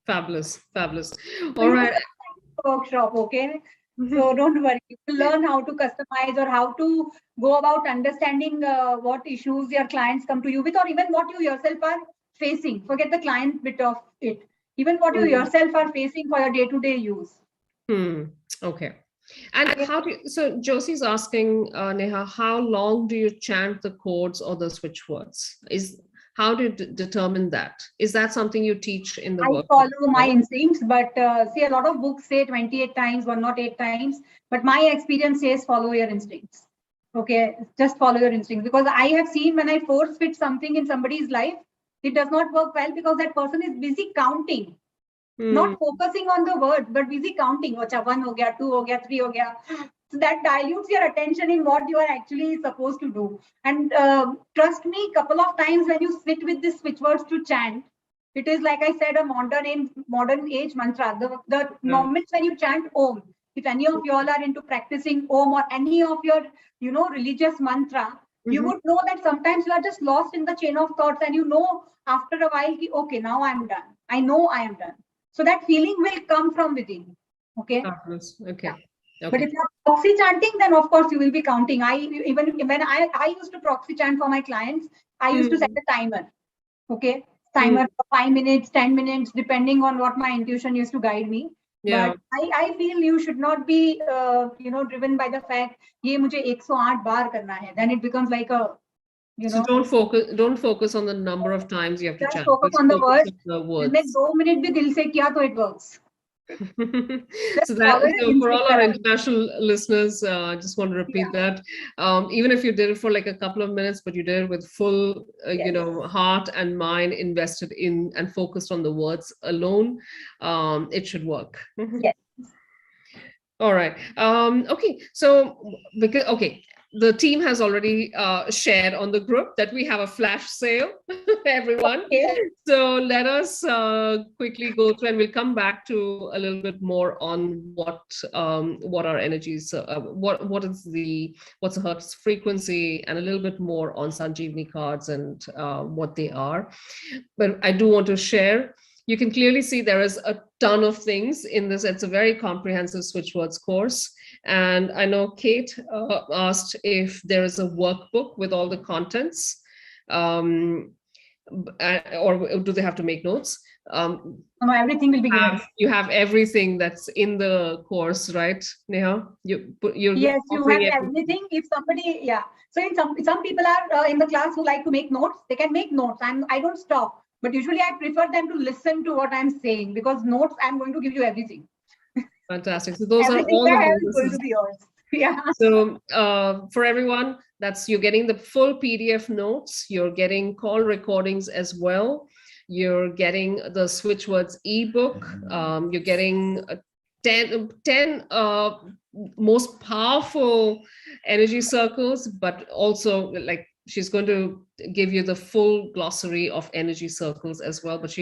Fabulous, fabulous. So All right. Workshop, okay? So don't worry, you will learn how to customize or how to go about understanding what issues your clients come to you with, or even what you yourself are facing. Forget the client bit of it. Even what you yourself are facing for your day-to-day use. Okay. And how do you, so Josie's asking, Neha, how long do you chant the chords or the switch words? How do you determine that? Is that something you teach in the work? I follow my instincts, but see, a lot of books say 28 times, 108 times, but my experience says follow your instincts. Okay, just follow your instincts, because I have seen when I force fit something in somebody's life, it does not work well because that person is busy counting. Not focusing on the word, but busy counting. Ocha, 1 ho gaya, 2 ho gaya, 3 ho gaya. So that dilutes your attention in what you are actually supposed to do. And trust me, couple of times when you sit with these switch words to chant, it is like I said, a modern age mantra. The moments when you chant Om, if any of you all are into practicing Om or any of your, religious mantra, you would know that sometimes you are just lost in the chain of thoughts, and after a while, okay, now I'm done. I know I am done. So that feeling will come from within. Okay. Okay. But if you're proxy chanting, then of course you will be counting. Even when I used to proxy chant for my clients, I used to set a timer. Okay. Timer for 5 minutes, 10 minutes, depending on what my intuition used to guide me. But I feel you should not be, driven by the fact, ye mujhe 108 bar karna hai. Then it becomes like a, So don't focus on the number of times you have to chant. Focus on the words. words. 2 minutes bhi dil se kiya, to it works. So for all our international listeners, I just want to repeat that. Even if you did it for like a couple of minutes, but you did it with full, heart and mind invested in and focused on the words alone, it should work. Yes. All right. Okay. So the team has already shared on the group that we have a flash sale, everyone. Okay. So let us quickly go through, and we'll come back to a little bit more on what our energies, what's the Hertz frequency, and a little bit more on Sanjeevani cards and what they are. But I do want to share. You can clearly see there is a ton of things in this. It's a very comprehensive Switchwords course. And I know Kate asked if there is a workbook with all the contents, or do they have to make notes? No, everything will be given. You have everything that's in the course, right, Neha? Yes, you have everything. If somebody, So some people are in the class who like to make notes. They can make notes. I don't stop. But usually I prefer them to listen to what I'm saying, because notes, I'm going to give you everything. Fantastic. So those everything are all I have is going to be yours. Yeah. So for everyone, you're getting the full PDF notes. You're getting call recordings as well. You're getting the Switchwords ebook. You're getting 10 most powerful energy circles, but also like she's going to give you the full glossary of energy circles as well. But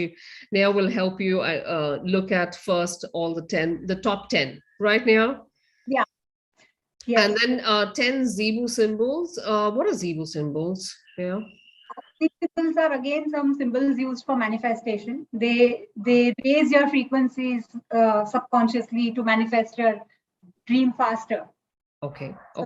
Neha will help you look at first all the top 10, right, Neha? Yeah. Yes. And then 10 Zebu symbols. What are Zebu symbols? Yeah. These symbols are again some symbols used for manifestation. They raise your frequencies subconsciously to manifest your dream faster. Okay. So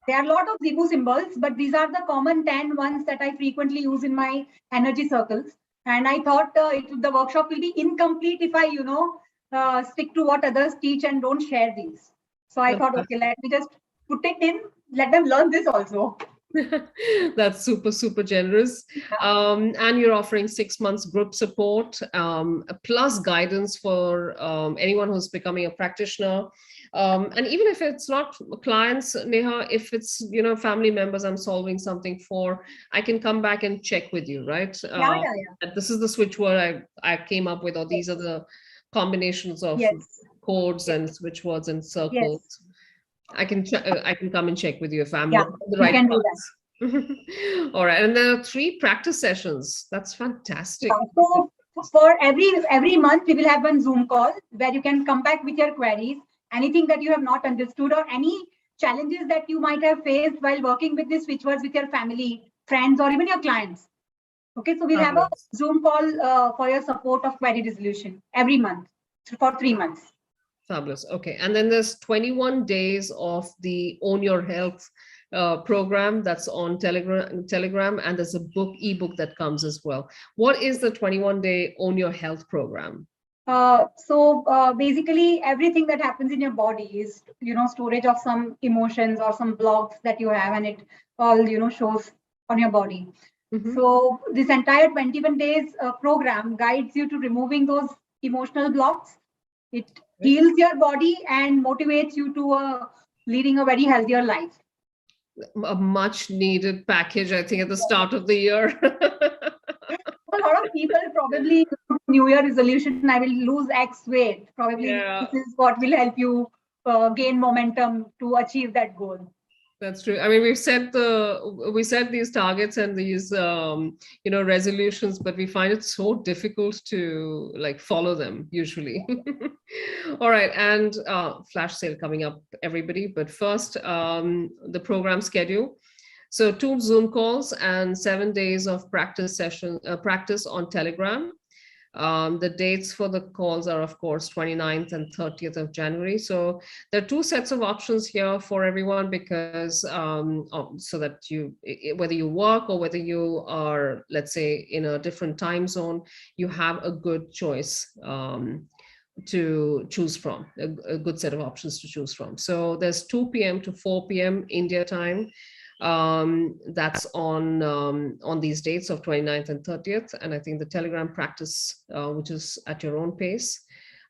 there are a lot of Zebu symbols, but these are the common 10 ones that I frequently use in my energy circles. And I thought the workshop will be incomplete if I, stick to what others teach and don't share these. So I thought, okay, let me just put it in, let them learn this also. That's super, super generous. And you're offering 6 months group support, plus guidance for anyone who's becoming a practitioner. And even if it's not clients, Neha, if it's, family members I'm solving something for, I can come back and check with you, right? Yeah. That this is the switch word I came up with, or these are the combinations of Yes. chords and switch words and circles. Yes. I can come and check with you if I'm Yeah, on the you right can do path. All right, and there are 3 practice sessions. That's fantastic. So for every month, we will have one Zoom call where you can come back with your queries, anything that you have not understood, or any challenges that you might have faced while working with these switchwords with your family, friends, or even your clients. Okay, so we'll have a Zoom call for your support of query resolution every month for 3 months. Fabulous. Okay, and then there's 21 days of the Own Your Health program that's on Telegram, and there's a ebook that comes as well. What is the 21-day Own Your Health program? So basically, everything that happens in your body is, storage of some emotions or some blocks that you have, and it all, shows on your body. So this entire 21 days program guides you to removing those emotional blocks. It heals your body and motivates you to leading a very healthier life. A much needed package, I think, at the start of the year. A lot of people probably New Year resolution, I will lose X weight. Probably this is what will help you gain momentum to achieve that goal. That's true. I mean, we set these targets and these resolutions, but we find it so difficult to follow them usually. All right, and flash sale coming up, everybody. But first, the program schedule. So 2 Zoom calls and 7 days of practice on Telegram. The dates for the calls are, of course, 29th and 30th of January. So there are 2 sets of options here for everyone, because so that whether you work or whether you are, let's say, in a different time zone, you have a good choice to choose from, a good set of options to choose from. So there's 2 p.m. to 4 p.m. India time. That's on these dates of 29th and 30th. And I think the Telegram practice, which is at your own pace,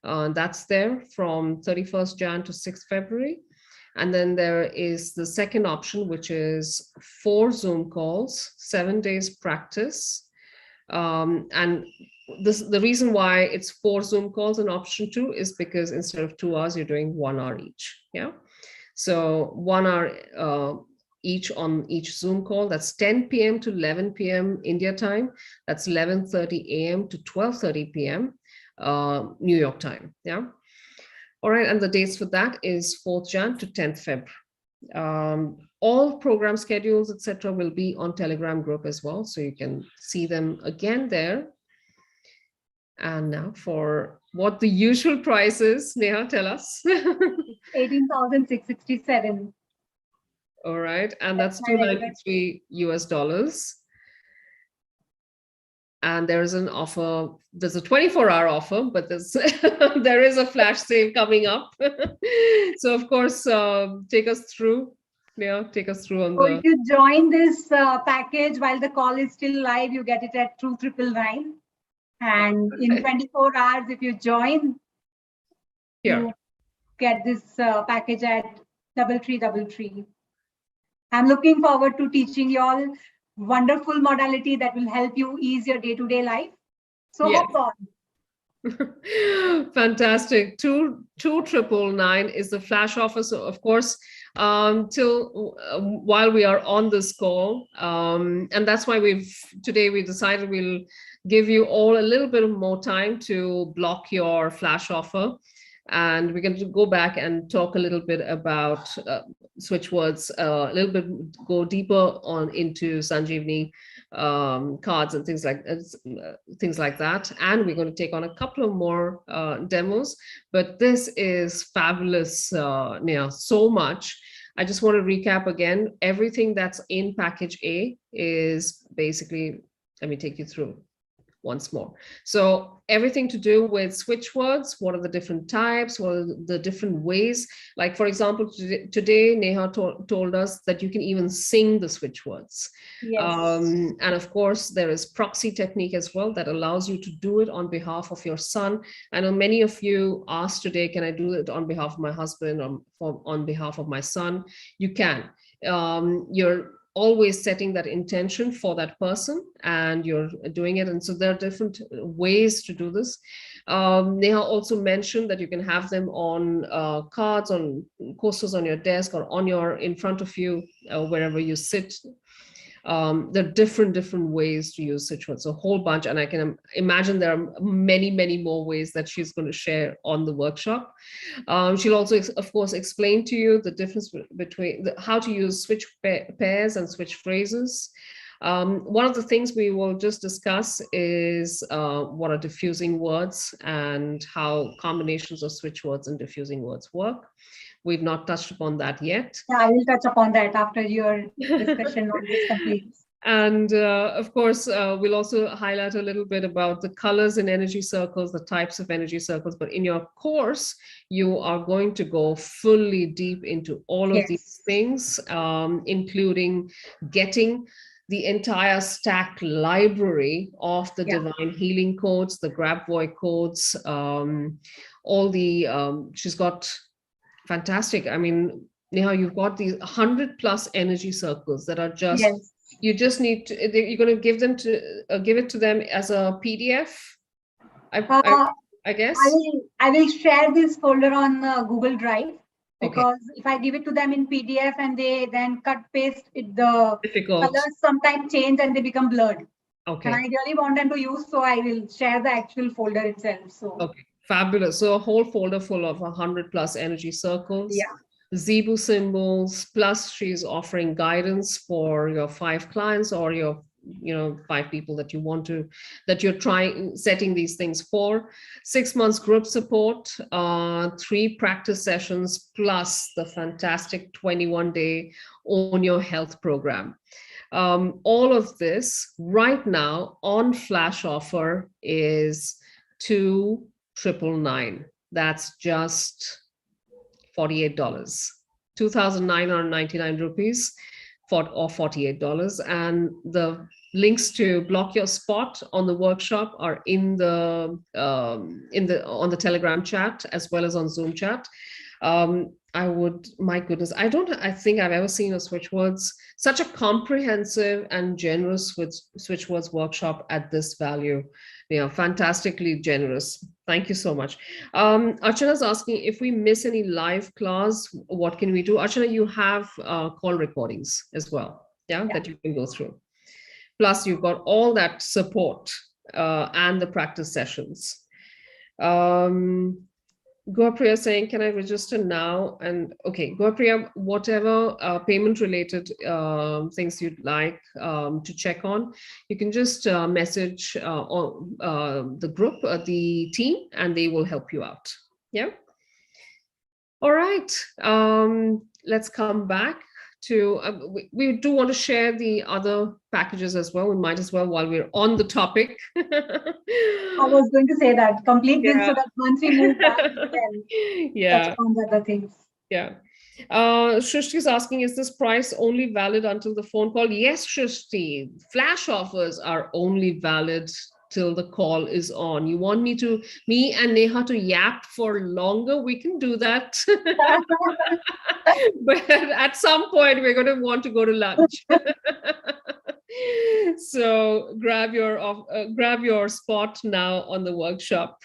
that's there from 31st Jan to 6th February. And then there is the second option, which is 4 Zoom calls, 7 days practice. And the reason why it's 4 Zoom calls in option 2 is because instead of 2 hours, you're doing 1 hour each. Yeah. So 1 hour each on each Zoom call. That's 10 p.m. to 11 p.m. India time. That's 11:30 a.m. to 12:30 p.m. New York time. Yeah. All right. And the dates for that is 4th Jan to 10th Feb. All program schedules, etc., will be on Telegram group as well. So you can see them again there. And now for what the usual price is, Neha, tell us. 18,667. All right, and that's $293 US. And there's an offer, there's a 24-hour offer, but there is a flash sale coming up. So of course, take us through. Yeah, take us through on if you join this package while the call is still live, you get it at 2,999. And in 24 hours, if you join, you get this package at 3,333. I'm looking forward to teaching you all wonderful modality that will help you ease your day-to-day life. So hop on. Fantastic. 2,999 is the flash offer. So of course, till while we are on this call, and that's why today we decided we'll give you all a little bit more time to block your flash offer. And we're going to go back and talk a little bit about Switchwords, a little bit, go deeper into Sanjeevani cards and things like that. And we're going to take on a couple of more demos. But this is fabulous, Neha, so much. I just want to recap again. Everything that's in package A is basically, let me take you through. once more. So everything to do with switch words, what are the different types, what are the different ways? Like, for example, today Neha told us that you can even sing the switch words. Yes. And of course, there is proxy technique as well that allows you to do it on behalf of your son. I know many of you asked today, can I do it on behalf of my husband or on behalf of my son? You can. You're always setting that intention for that person and you're doing it. And so there are different ways to do this. Neha also mentioned that you can have them on cards, on coasters on your desk or on in front of you, wherever you sit. There are different ways to use Switchwords, a whole bunch, and I can imagine there are many more ways that she's going to share on the workshop. She'll also, of course, explain to you the difference between how to use switch pairs and switch phrases. One of the things we will just discuss is what are diffusing words and how combinations of switch words and diffusing words work. We've not touched upon that yet. Yeah, I will touch upon that after your discussion on this completes. And of course, we'll also highlight a little bit about the colors in energy circles, the types of energy circles. But in your course, you are going to go fully deep into all of these things, including getting the entire stack library of the divine healing codes, the grab void codes, all the, she's got fantastic. I mean, Neha, you've got these 100+ energy circles that are just, you just need to, you're going to give them to, give it to them as a PDF, I guess. I will share this folder on Google Drive, because if I give it to them in PDF and they then cut paste it, the colors sometimes change and they become blurred. And I really want them to use, so I will share the actual folder itself. So fabulous. So a whole folder full of 100+ energy circles, Zebu symbols, plus she's offering guidance for your 5 clients or your 5 people that you want to, that you're trying, setting these things for. 6 months group support, 3 practice sessions, plus the fantastic 21-day Own Your Health program. All of this right now on flash offer is $2,999. That's just $48, 2,999 rupees or $48. And the links to block your spot on the workshop are in the on the Telegram chat as well as on Zoom chat. My goodness, I think I've ever seen a Switchwords, such a comprehensive and generous Switchwords workshop at this value. Fantastically generous. Thank you so much. Archana's asking, if we miss any live class, what can we do? Archana, you have call recordings as well, that you can go through. Plus, you've got all that support and the practice sessions. Gopriya saying, can I register now? And Gopriya, whatever payment related things you'd like to check on, you can just message the group, the team, and they will help you out. All right, let's come back to, we do want to share the other packages as well. We might as well, while we're on the topic. I was going to say that, complete this so that once we move back, we can touch on the other things. Shrishti is asking, is this price only valid until the phone call? Yes, Shrishti, flash offers are only valid till the call is on. You want me and Neha to yap for longer? We can do that. But at some point, we're going to want to go to lunch. So grab your spot now on the workshop.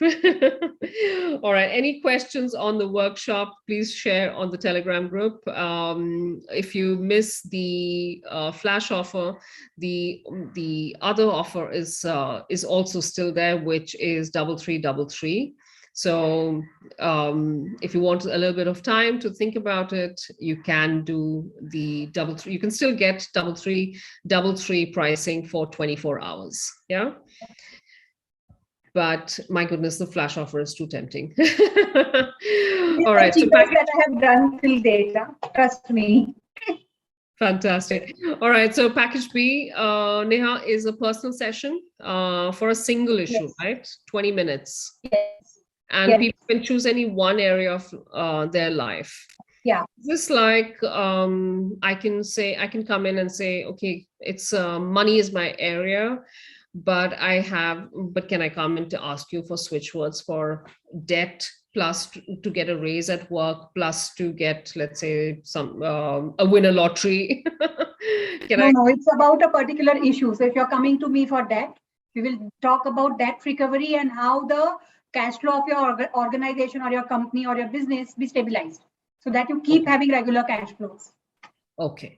All right. Any questions on the workshop, please share on the Telegram group. If you miss the flash offer, the other offer is also still there, which is 3333. So if you want a little bit of time to think about it, you can do the 33. You can still get 3333 pricing for 24 hours. But my goodness, the flash offer is too tempting. All right. So that I have done till data. Trust me. Fantastic. All right. So package B, Neha, is a personal session for a single issue, Yes. right? 20 minutes. Yes. And Yes. people can choose any one area of their life. Yeah. Just like I can come in and say, okay, it's money is my area, but can I come in to ask you for switch words for debt, plus to get a raise at work, plus to get, let's say, some a winner lottery. No, it's about a particular issue. So if you're coming to me for debt, we will talk about debt recovery and how the cash flow of your organization or your company or your business be stabilized so that you keep having regular cash flows. Okay.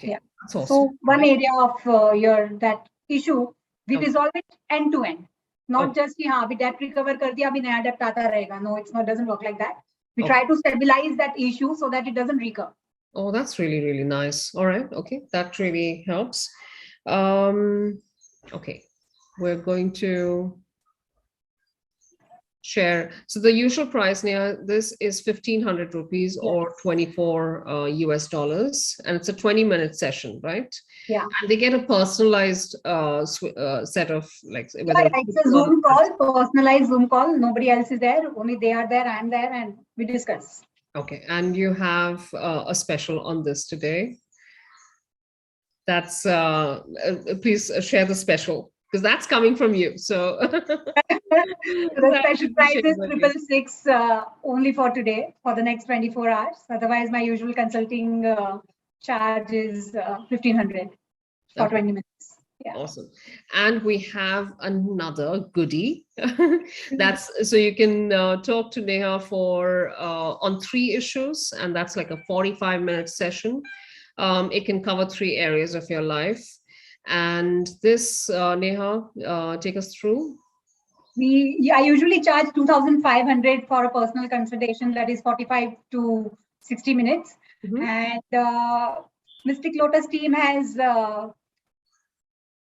Yeah. That's awesome. So one area of your that issue, we resolve it end to end, not just कि हाँ अभी debt recover कर दिया अभी नया debt आता रहेगा. No, it's not, doesn't work like that. We try to stabilize that issue so that it doesn't recur. Oh, that's really, really nice. All right. Okay. That really helps. Okay. We're going to share. So the usual price now, this is 1,500 rupees or 24 US dollars. And it's a 20-minute session, right? Yeah. And they get a personalized set of like, whether it's a Zoom call, personalized Zoom call. Nobody else is there. Only they are there, I'm there, and we discuss. Okay. And you have a special on this today. That's please share the special, because that's coming from you. So the special price is 666 only for today, for the next 24 hours. Otherwise, my usual consulting charge is 1,500 for 20 minutes. Yeah. Awesome. And we have another goodie. That's so you can talk to Neha for on 3 issues, and that's like a 45-minute session. It can cover 3 areas of your life. And this, Neha, take us through. I usually charge 2,500 for a personal consultation, that is 45 to 60 minutes. And Mystic Lotus team has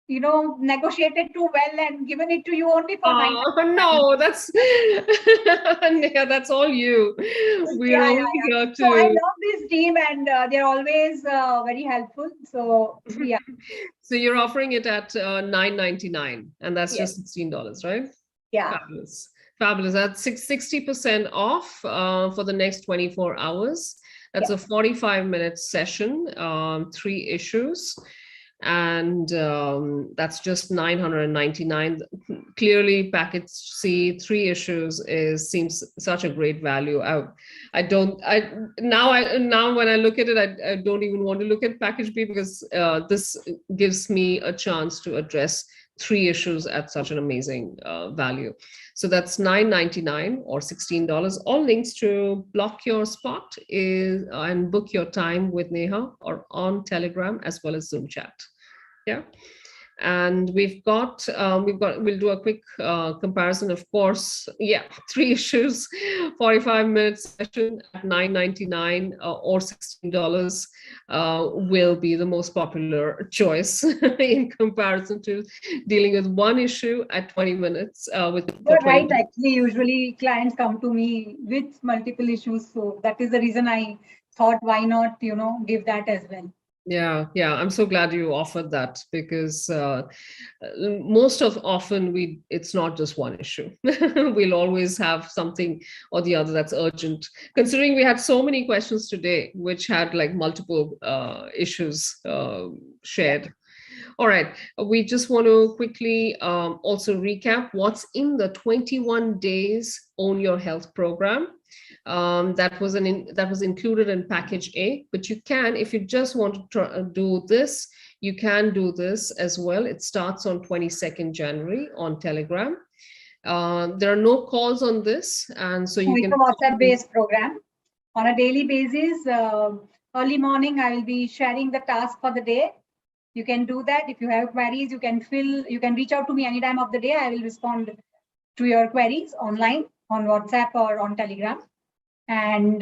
negotiated too well and given it to you only for 900. No, that's yeah, that's all you. We are only here to. So I love this team, and they're always very helpful. So yeah. So you're offering it at $9.99, and that's just $16, right? Yeah. Fabulous. That's 60% off for the next 24 hours. That's a 45-minute session, 3 issues. And that's just $999. Clearly, package C, 3 issues seems such a great value. Now when I look at it, I don't even want to look at package B, because this gives me a chance to address 3 issues at such an amazing value. So that's $9.99 or $16. All links to block your spot and book your time with Neha or on Telegram as well as Zoom chat. Yeah. And we'll do a quick comparison, of course. Yeah, 3 issues, 45-minute session at $9.99 or $16 will be the most popular choice in comparison to dealing with 1 issue at 20 minutes. You're right. Actually, usually clients come to me with multiple issues, so that is the reason I thought, why not, give that as well. Yeah, I'm so glad you offered that, because most of often it's not just 1 issue. We'll always have something or the other that's urgent, considering we had so many questions today which had like multiple issues shared. All right, we just want to quickly also recap what's in the 21 days Own Your Health program. That was included in package A, but you can, if you just want to do this, you can do this as well. It starts on 22nd January on Telegram. There are no calls on this, and so you can. It's a WhatsApp-based program. On a daily basis, early morning, I will be sharing the task for the day. You can do that. If you have queries, you can reach out to me any time of the day. I will respond to your queries online on WhatsApp or on Telegram. And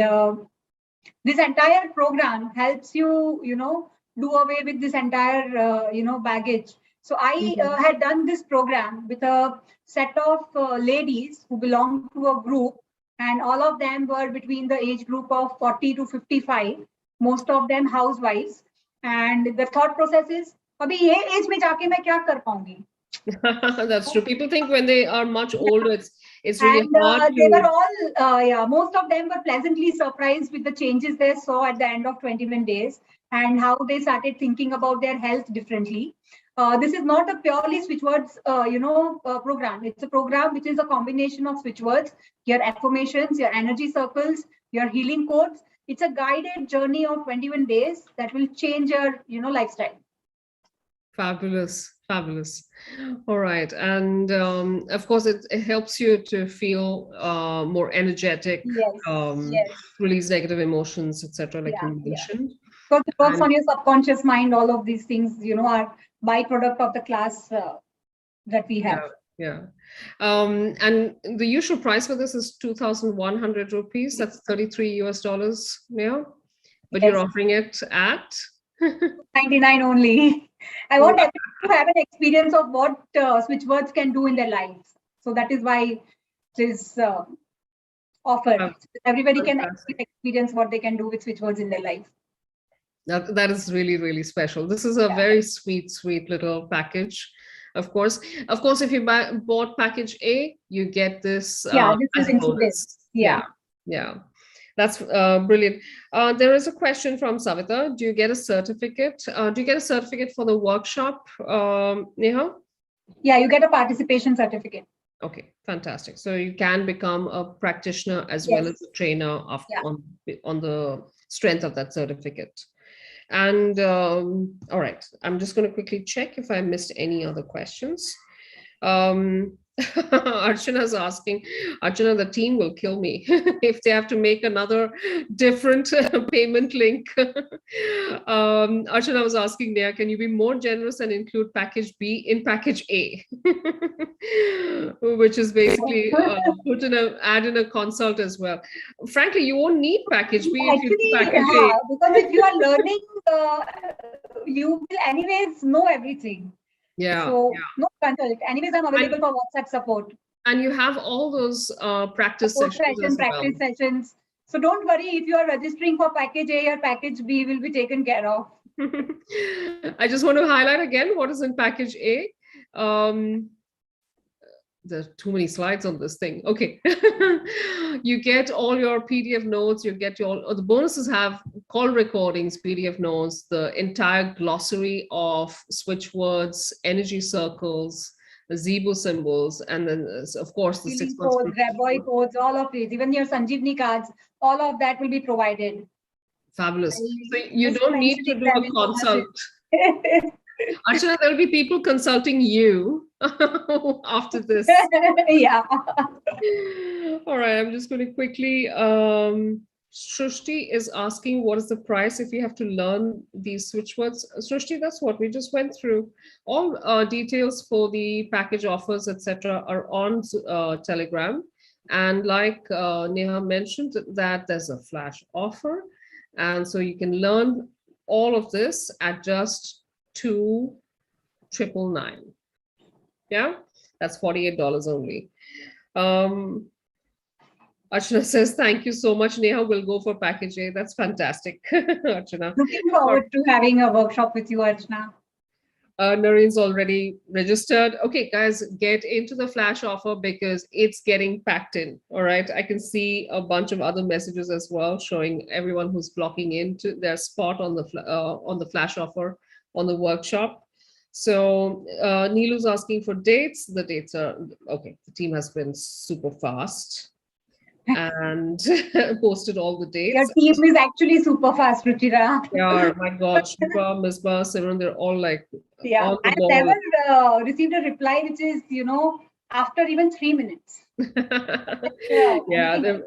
this entire program helps you, do away with this entire, baggage. So I had done this program with a set of ladies who belong to a group, and all of them were between the age group of 40 to 55, most of them housewives. And the thought process is, अभी ये age में जाके मैं क्या कर पाऊंगी? That's true. People think when they are much older, it's really And hard they were to. all, most of them were pleasantly surprised with the changes they saw at the end of 21 days and how they started thinking about their health differently. This is not a purely Switchwords, program. It's a program which is a combination of Switchwords, your affirmations, your energy circles, your healing codes. It's a guided journey of 21 days that will change your, lifestyle. Fabulous, fabulous. All right. And of course, it helps you to feel more energetic, Yes. release negative emotions, etc., like Yeah, you mentioned. Because it works And- on your subconscious mind. All of these things, are byproduct of the class that we have. Yeah. And the usual price for this is 2,100 rupees. That's 33 US dollars now. But Yes. you're offering it at 99 only. I want everyone to have an experience of what Switchwords can do in their lives. So that is why this offered. Everybody can Fantastic. experience what they can do with Switchwords in their life. That is really, really special. This is a very sweet, sweet little package. Of course, if you bought package A, you get this This as is a included. bonus. Yeah. That's brilliant. There is a question from Savita. Do you get a certificate? Do you get a certificate for the workshop, Neha? Yeah, you get a participation certificate. Okay, fantastic. So you can become a practitioner as well as a trainer on the strength of that certificate. And all right, I'm just going to quickly check if I missed any other questions. Archana's asking, Archana, the team will kill me if they have to make another different payment link. Archana was asking, Neha, can you be more generous and include package B in package A? Which is basically add in a consult as well. Frankly, you won't need package B if you do package A. Because if you are learning, you will anyways know everything. So no consult. Anyways, I'm available for WhatsApp support. And you have all those practice practice sessions. So don't worry, if you are registering for package A or package B will be taken care of. I just want to highlight again what is in package A. There are too many slides on this thing. Okay. You get all your PDF notes, you get the bonuses have call recordings, PDF notes, the entire glossary of switch words, energy circles, the Zebu symbols, and then of course the 6 months codes, Graboy codes, all of it, even your Sanjeevani cards, all of that will be provided. Fabulous. So you don't need to do a consult. Archana, there'll be people consulting you after this. Yeah. All right, I'm just going to quickly. Srushti is asking, what is the price if you have to learn these switch words? Srushti, that's what we just went through. All details for the package offers, etc., are on Telegram. And like Neha mentioned, that there's a flash offer. And so you can learn all of this at just $2,999. Yeah, that's $48 only. Archana says, thank you so much, Neha. We'll go for package A. That's fantastic. Archana. Looking forward to having a workshop with you, Archana. Nareen's already registered. Okay, guys, get into the flash offer because it's getting packed in. All right. I can see a bunch of other messages as well showing everyone who's blocking into their spot on the flash offer on the workshop. So Neelu's asking for dates. The dates are okay. The team has been super fast and posted all the dates. Your team is actually super fast, Ruchira. Yeah, my God, Shilpa, Misbah, Simran, they're all like on the I've ball. never received a reply which is, after even 3 minutes. Yeah, they're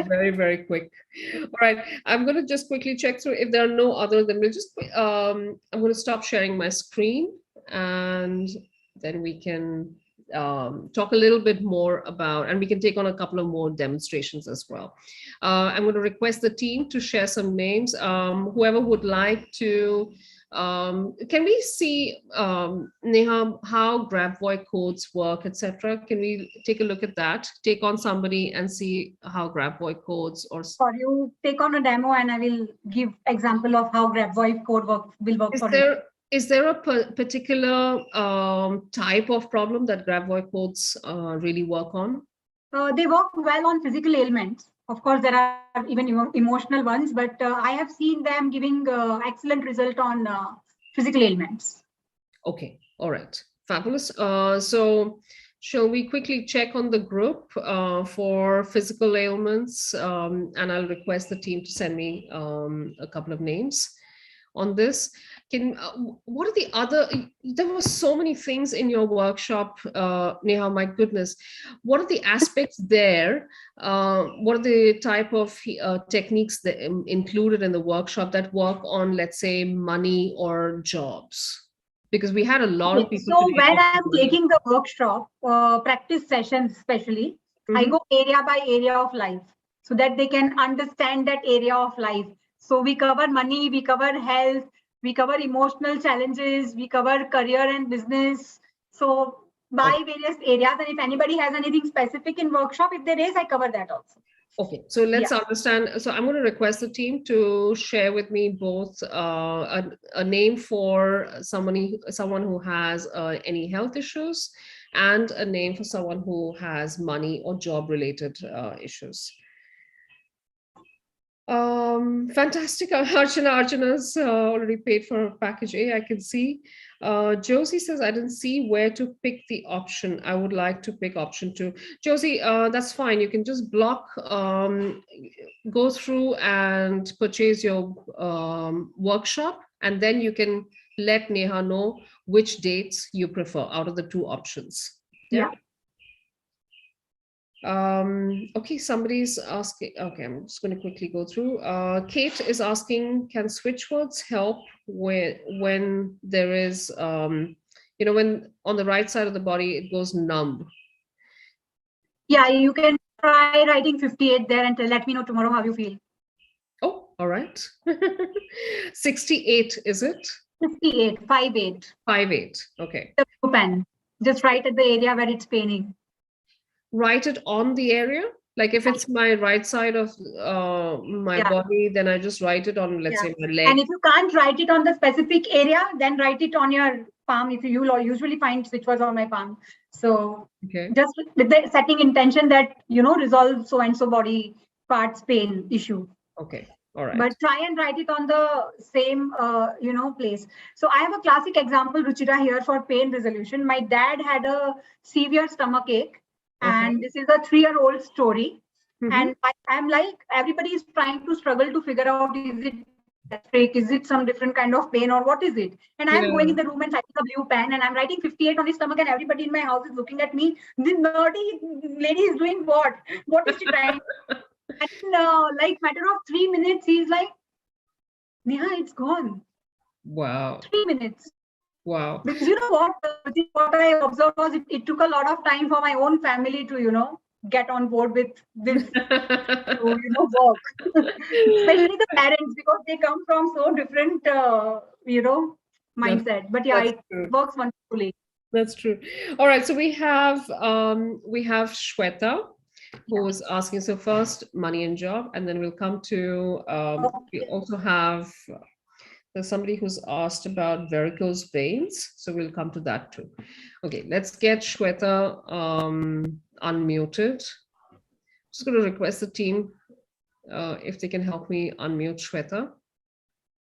very, very quick. All right, I'm going to just quickly check through if there are no other. Then we'll just I'm going to stop sharing my screen and then we can talk a little bit more about, and we can take on a couple of more demonstrations as well. I'm going to request the team to share some names. Whoever would like to Can we see, Neha, how GrabVoy codes work, etc.? Can we take a look at that? Take on somebody and see how GrabVoy codes or For you, take on a demo and I will give example of how GrabVoy code will work for you. Is there a particular type of problem that GrabVoy codes really work on? They work well on physical ailments. Of course, there are even emotional ones, but I have seen them giving excellent result on physical ailments. Okay, all right, fabulous. So shall we quickly check on the group for physical ailments? And I'll request the team to send me a couple of names on this. What are the other, there were so many things in your workshop, Neha, my goodness. What are the aspects there? What are the type of techniques that included in the workshop that work on, let's say, money or jobs? Because we had a lot of people. So when I'm taking the workshop, practice sessions especially, I go area by area of life so that they can understand that area of life. So we cover money, we cover health, we cover emotional challenges, we cover career and business. So by various areas, and if anybody has anything specific in workshop, if there is, I cover that also. Okay, so let's understand. So I'm going to request the team to share with me both a name for someone who has any health issues and a name for someone who has money or job related issues. Fantastic. Archana's already paid for package A, I can see. Josie says, I didn't see where to pick the option. I would like to pick option 2. Josie, that's fine. You can just block, go through and purchase your workshop, and then you can let Neha know which dates you prefer out of the 2 options. Yeah. Okay, somebody's asking. Okay, I'm just going to quickly go through. Kate is asking, can Switchwords help when there is, when on the right side of the body it goes numb? Yeah, you can try writing 58 there and let me know tomorrow how you feel. Oh, all right. 68, is it? 58, 58. 58, okay. The blue pen. Just write at the area where it's paining. Write it on the area? Like if it's my right side of my body, then I just write it on, let's say, my leg. And if you can't write it on the specific area, then write it on your palm. If you usually find Switchwords on my palm. So just with the setting intention that, resolve so and so body parts pain issue. Okay. All right. But try and write it on the same, place. So I have a classic example, Ruchira, here for pain resolution. My dad had a severe stomach ache. And this is a 3-year-old story. And I'm like, everybody is trying to struggle to figure out, is it gastric, is it some different kind of pain, or what is it? And I'm going in the room and taking a blue pen and I'm writing 58 on his stomach, and everybody in my house is looking at me. This naughty lady is doing what? What is she trying? And like matter of 3 minutes, he's like, Neha, it's gone. Wow. 3 minutes. Wow. Because what I observed was it took a lot of time for my own family to, get on board with this, work. Especially the parents, because they come from so different, mindset. But it works wonderfully. That's true. All right. So we have Shweta, who is asking. So first, money and job, and then we'll come to. We also have. There's somebody who's asked about varicose veins, so we'll come to that too. Okay, let's get Shweta unmuted. Just going to request the team if they can help me unmute Shweta.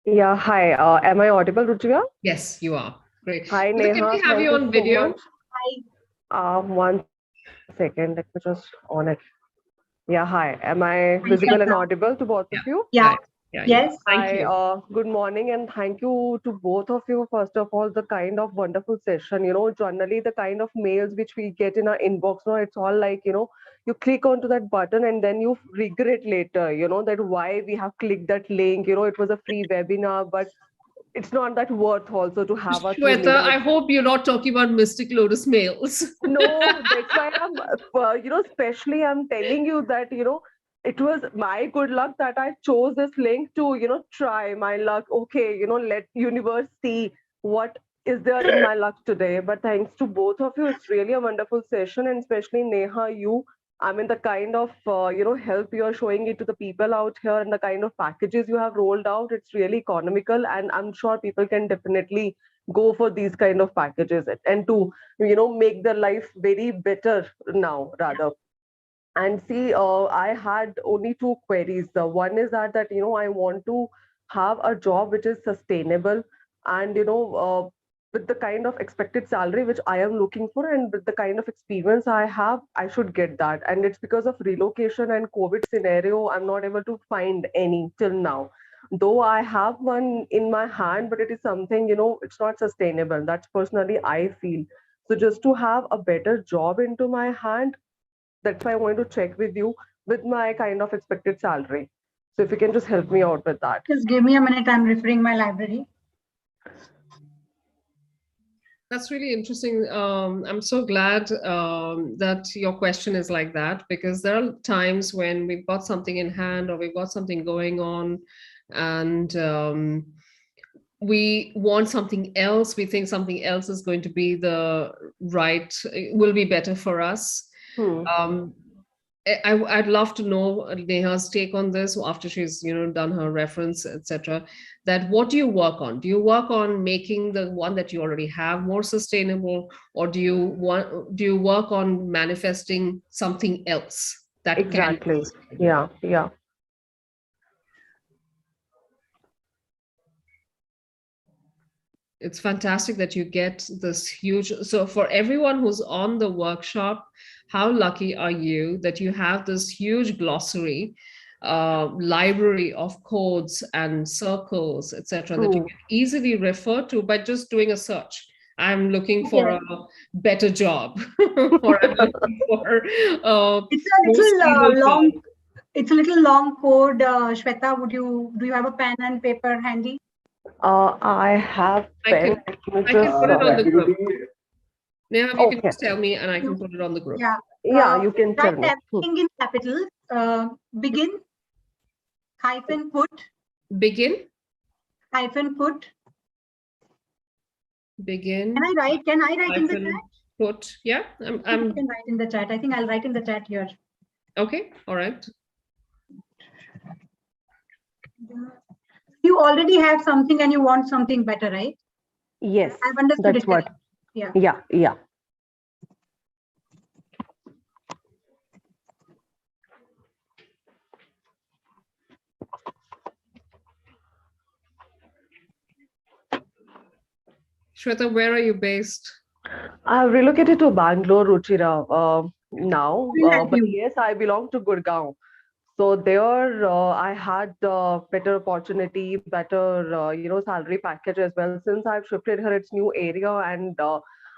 Yeah, hi. Am I audible, Ruchira? Yes, you are. Great. Hi, Neha. Can we have you on video? Hi. 1 second. Let me just on it. Yeah, hi. Am I visible and audible to both of you? Yeah. Yes. Thank you. Good morning, and thank you to both of you. First of all, the kind of wonderful session. Generally the kind of mails which we get in our inbox, it's all like, you click onto that button and then you regret later, that why we have clicked that link. It was a free webinar, but it's not that worth also to have a Shweta, I hope you're not talking about Mystic Lotus mails. No, that's why I'm, especially I'm telling you that, it was my good luck that I chose this link to, try my luck. Okay, let universe see what is there in my luck today. But thanks to both of you, it's really a wonderful session, and especially Neha, you. I mean, the kind of help you are showing it to the people out here, and the kind of packages you have rolled out, it's really economical, and I'm sure people can definitely go for these kind of packages and to make their life very better now rather. And see, I had only two queries. The one is that I want to have a job which is sustainable, and with the kind of expected salary which I am looking for, and with the kind of experience I have, I should get that. And it's because of relocation and COVID scenario, I'm not able to find any till now. Though I have one in my hand, but it is something, it's not sustainable. That's personally I feel. So just to have a better job into my hand, that's why I wanted to check with you with my kind of expected salary. So if you can just help me out with that. Just give me a minute. I'm referring my library. That's really interesting. I'm so glad that your question is like that, because there are times when we've got something in hand or we've got something going on, and we want something else. We think something else is going to be will be better for us. I'd love to know Neha's take on this after she's done her reference, etc. That what do you work on? Do you work on making the one that you already have more sustainable, or do you work on manifesting something else that exactly? Yeah. It's fantastic that you get this huge. So for everyone who's on the workshop, how lucky are you that you have this huge glossary, library of codes and circles, etc., that you can easily refer to by just doing a search. I'm looking for a better job, or I'm looking for. It's a little long code. Shweta, do you have a pen and paper handy? I have pen. I can put it on the group. Neha, you can just tell me and I can put it on the group. Yeah, you can tell me. Write everything in capitals. Begin, hyphen put. Begin. Hyphen put. Begin. Can I write in the chat? Put. Yeah. You can write in the chat. I think I'll write in the chat here. Okay. All right. You already have something and you want something better, right? Yes. I've understood that's it. What. Yeah. Shweta, where are you based? I've relocated to Bangalore, Ruchira, now. But yes, I belong to Gurgaon. So there, I had better opportunity, better salary package as well. Since I've shifted here, it's new area, and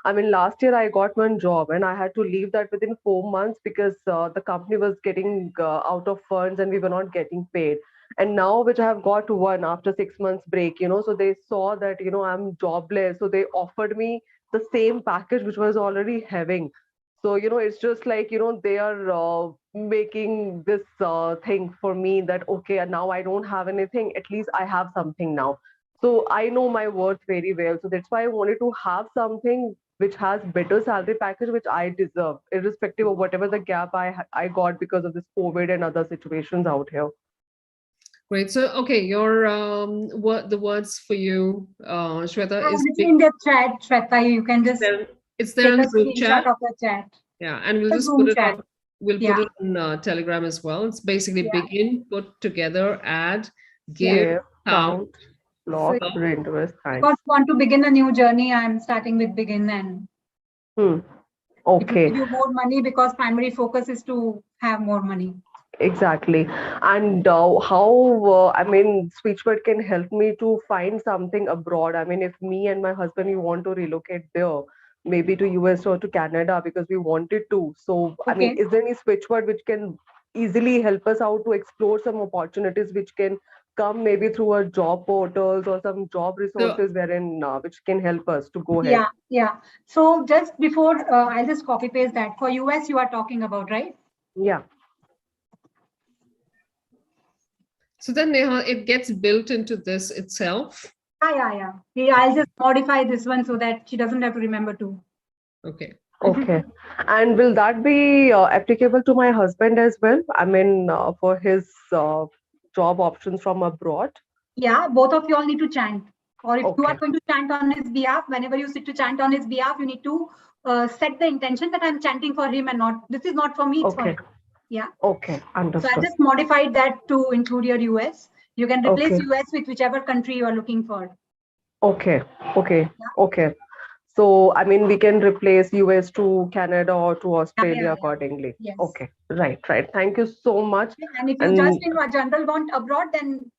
I mean last year I got one job, and I had to leave that within 4 months because the company was getting out of funds and we were not getting paid. And now, which I have got one after 6 months break, so they saw that I'm jobless, so they offered me the same package which was already having. So it's just like they are making this thing for me that okay, now I don't have anything, at least I have something now. So I know my worth very well, so that's why I wanted to have something which has better salary package which I deserve, irrespective of whatever the gap I got because of this COVID and other situations out here. Great. So okay, your the words for you, Shweta, is in the chat. Shweta, you can just it's there in the group chat. Of the chat. Yeah, and we'll just put it on. We'll put it on Telegram as well. It's basically begin, put together, add, give, count, plot, reinterest, time. If I want to begin a new journey, I'm starting with begin and. Okay. Give you more money because primary focus is to have more money. Exactly. And how, I mean, Switchword can help me to find something abroad. I mean, if me and my husband, we want to relocate there, maybe to US or to Canada because we wanted to. So, I mean, is there any Switchword which can easily help us out to explore some opportunities which can come maybe through a job portals or some job resources wherein which can help us to go ahead? Yeah. So just before, I'll just copy paste that. For US, you are talking about, right? Yeah. So then, Neha, it gets built into this itself. Yeah, I'll just modify this one so that she doesn't have to remember to. Okay. Okay. And will that be applicable to my husband as well? I mean, for his job options from abroad? Yeah, both of you all need to chant. Or if you are Okay. going to chant on his behalf, whenever you sit to chant on his behalf, you need to set the intention that I'm chanting for him and not, this is not for me, it's for Okay. him. Yeah. Okay. So I Understood. just modified that to include your US. You can replace Okay. US with whichever country you are looking for. Okay. Okay. Yeah. Okay. So, I mean, we can replace US to Canada or to Australia Yeah. accordingly. Yes. Okay. Right. Right. Thank you so much. And if you just And in general want abroad, then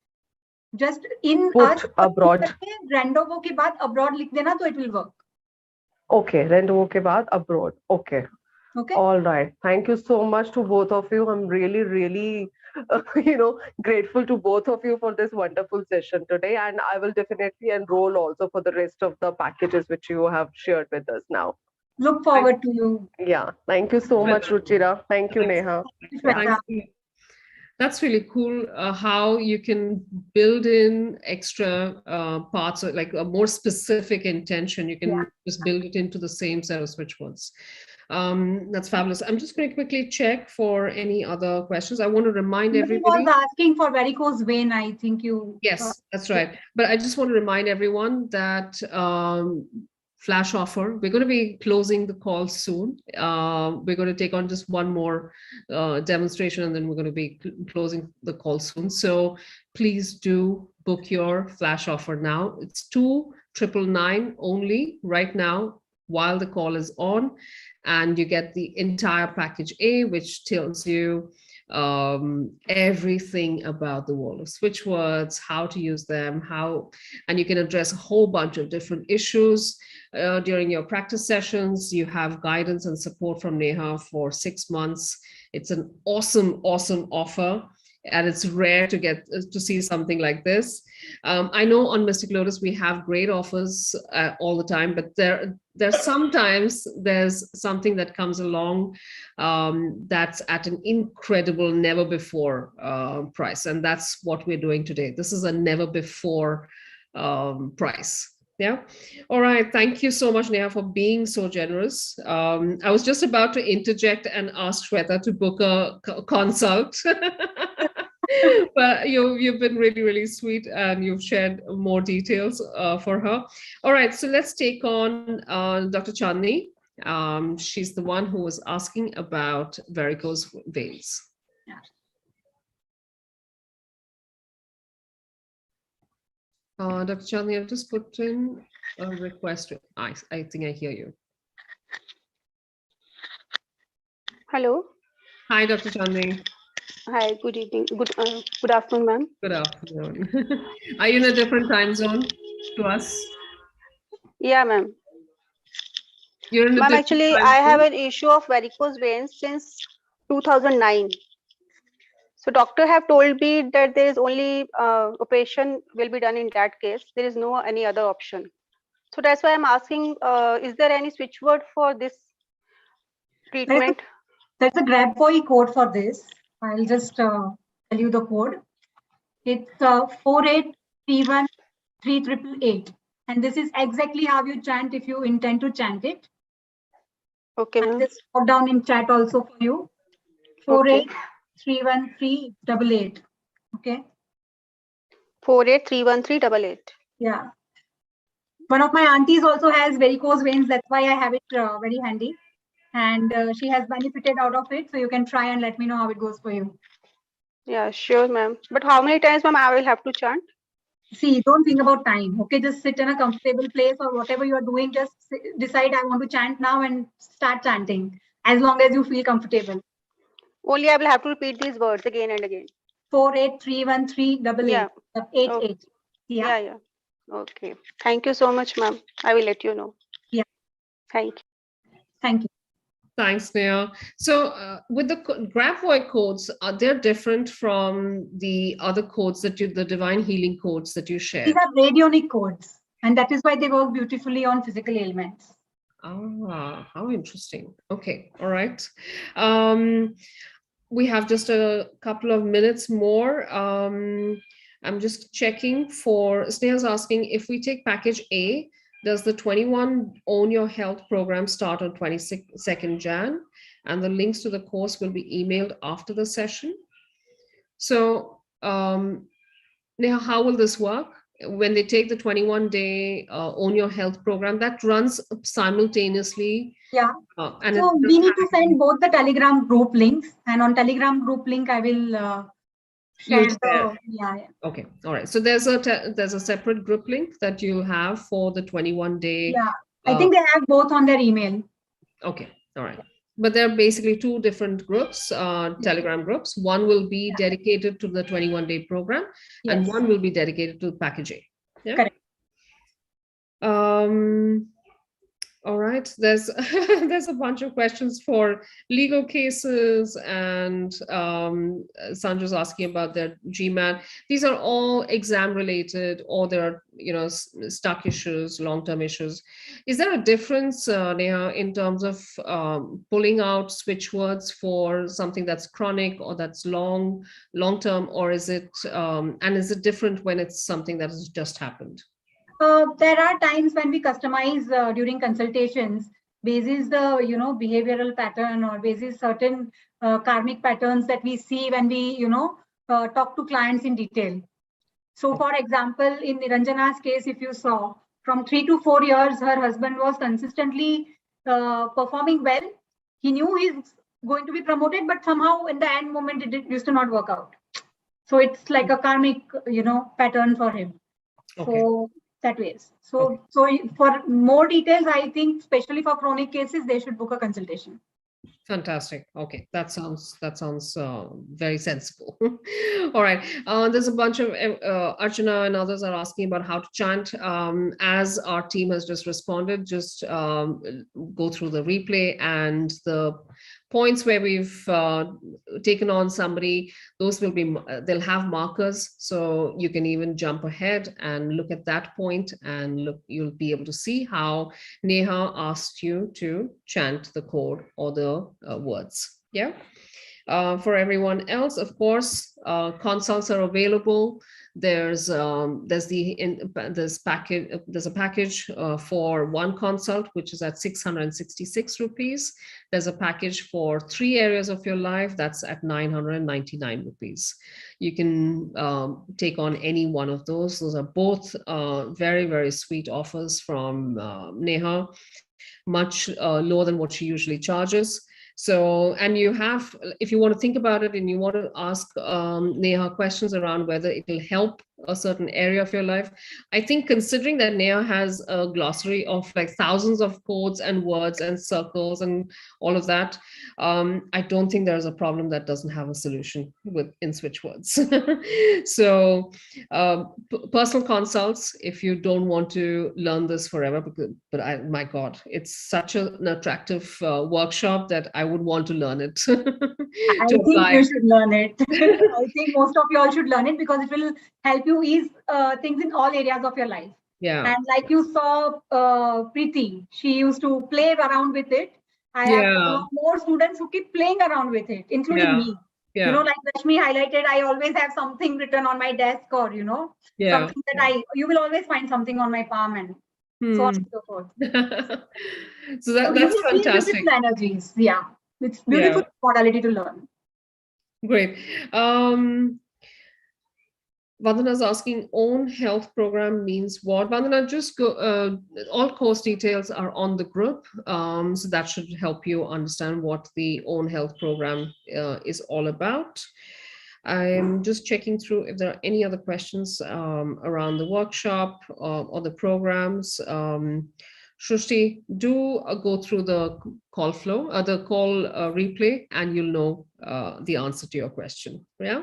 just in put abroad. रैंडोवो के बाद abroad लिख देना तो it will work. Okay. Rendovo ke baad abroad. Okay. Okay. All right. Thank you so much to both of you. I'm really, really, grateful to both of you for this wonderful session today. And I will definitely enroll also for the rest of the packages which you have shared with us now. Look forward to you. Yeah. Thank you so much, Ruchira. Thank you, Neha. Thanks. That's really cool. How you can build in extra parts, or like a more specific intention. You can just build it into the same set of switchwords. That's fabulous. I'm just going to quickly check for any other questions. I want to remind everybody. Was asking for varicose vein, I think you. Yes, that's right. But I just want to remind everyone that flash offer, we're going to be closing the call soon. We're going to take on just one more demonstration, and then we're going to be closing the call soon. So please do book your flash offer now. It's 2,999 only right now while the call is on, and you get the entire package A, which tells you everything about the world of switchwords, how to use them, and you can address a whole bunch of different issues during your practice sessions. You have guidance and support from Neha for 6 months. It's an awesome, awesome offer. And it's rare to get to see something like this. I know on Mystic Lotus we have great offers all the time, but there's sometimes there's something that comes along that's at an incredible never before price, and that's what we're doing today. This is a never before price. Yeah. All right. Thank you so much, Neha, for being so generous. I was just about to interject and ask Shweta to book a consult. But you've been really, really sweet, and you've shared more details for her. All right. So let's take on Dr. Chandni. She's the one who was asking about varicose veins. Yeah. Dr. Chandni, I've just put in a request. I think I hear you. Hello. Hi, Dr. Chandni. Hi, good evening. Good afternoon, ma'am. Good afternoon. Are you in a different time zone to us? Yeah, ma'am. You're in a ma'am, actually, I have an issue of varicose veins since 2009. So doctor have told me that there is only operation will be done in that case. There is no any other option. So that's why I'm asking, is there any switch word for this treatment? There's a GrabFOI code for this. I'll just tell you the code. It's 48313888. And this is exactly how you chant if you intend to chant it. Okay, ma'am. Just put down in chat also for you. 48313888. Okay. 48313888. Yeah. One of my aunties also has varicose veins. That's why I have it very handy. And she has benefited out of it. So you can try and let me know how it goes for you. Yeah, sure, ma'am. But how many times, ma'am, I will have to chant? See, don't think about time. Okay, just sit in a comfortable place or whatever you are doing. Just decide I want to chant now and start chanting as long as you feel comfortable. Only I will have to repeat these words again and again. 48313888. Yeah. 88. Yeah. Yeah. Okay. Thank you so much, ma'am. I will let you know. Yeah. Thank you. Thank you. Thanks, Neha. So with the GrabFOI codes, are they different from the other codes that the divine healing codes that you share? These are radionic codes, and that is why they work beautifully on physical ailments. Ah, how interesting. Okay, all right. we have just a couple of minutes more. I'm just checking for, Sneha's asking, if we take package A, does the 21 Own Your Health program start on 22nd Jan? And the links to the course will be emailed after the session. So Neha, how will this work? When they take the 21-day Own Your Health program, that runs simultaneously. Yeah. And so we need to send both the Telegram group links, and on Telegram group link, I will share the, yeah. Okay, all right. So there's a separate group link that you'll have for the 21-day. Yeah, I think they have both on their email. Okay, all right. But there are basically two different groups, Telegram groups. One will be dedicated to the 21-day program, and one will be dedicated to package A. Yeah. Correct. All right. There's there's a bunch of questions for legal cases, and Sandra's asking about their GMAT. These are all exam related, or there are, you know, stuck issues, long-term issues. Is there a difference, Neha, in terms of pulling out switch words for something that's chronic or that's long-term, or is it and is it different when it's something that has just happened? There are times when we customize during consultations, basis the, you know, behavioral pattern, or basis certain karmic patterns that we see when we, you know, talk to clients in detail. So for example, in Niranjana's case, if you saw, from 3 to 4 years, her husband was consistently performing well. He knew he's going to be promoted, but somehow in the end moment, it used to not work out. So it's like a karmic, you know, pattern for him. Okay. So that ways. So for more details, I think, especially for chronic cases, they should book a consultation. Fantastic. Okay, that sounds very sensible. All right. There's a bunch of Archana and others are asking about how to chant. As our team has just responded, just go through the replay and the points where we've taken on somebody. Those will be, they'll have markers, so you can even jump ahead and look at that point, and look, you'll be able to see how Neha asked you to chant the code or the words. Yeah. For everyone else, of course, consults are available. There's a package for one consult, which is at 666 rupees. There's a package for 3 areas of your life, that's at 999 rupees. You can take on any one of those. Those are both very, very sweet offers from Neha, much lower than what she usually charges. So, and you have, if you want to think about it and you want to ask Neha questions around whether it will help a certain area of your life, I think considering that Neha has a glossary of like thousands of codes and words and circles and all of that, I don't think there's a problem that doesn't have a solution in Switchwords. So personal consults, if you don't want to learn this forever, but my God, it's such an attractive workshop that I would want to learn it. I think you should learn it. I think most of you all should learn it, because it will help you ease things in all areas of your life. Yeah. And like you saw Preeti, she used to play around with it. I have more students who keep playing around with it, including me. Yeah. You know, like Rashmi highlighted, I always have something written on my desk, or, you know, something that you will always find something on my palm, and so on and so forth. So that's fantastic. Beautiful energies. Yeah. It's beautiful modality to learn. Great. Vandana's asking, own health program means what? Vandana, just go, all course details are on the group. So that should help you understand what the own health program is all about. I'm just checking through if there are any other questions around the workshop or the programs. Shrishti, do go through the call flow, the call replay, and you'll know the answer to your question. Yeah.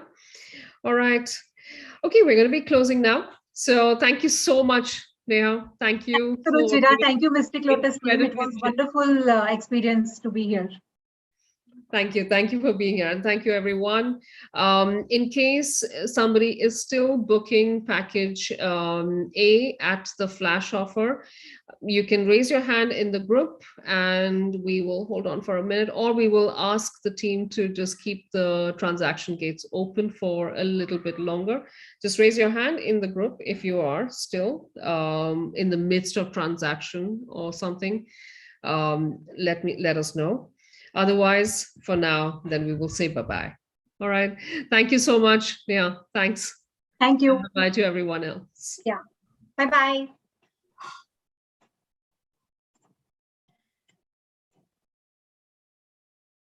All right. Okay, we're going to be closing now. So thank you so much, Neha. Thank you. Thank you, Ruchira. Thank you, Mystic Lotus team. It was a wonderful experience to be here. Thank you. Thank you for being here. And thank you, everyone. In case somebody is still booking package A at the flash offer, you can raise your hand in the group and we will hold on for a minute, or we will ask the team to just keep the transaction gates open for a little bit longer. Just raise your hand in the group if you are still in the midst of transaction or something. Let us know. Otherwise, for now, then we will say bye-bye. All right. Thank you so much, Neha. Thanks. Thank you. Bye to everyone else. Yeah. Bye-bye.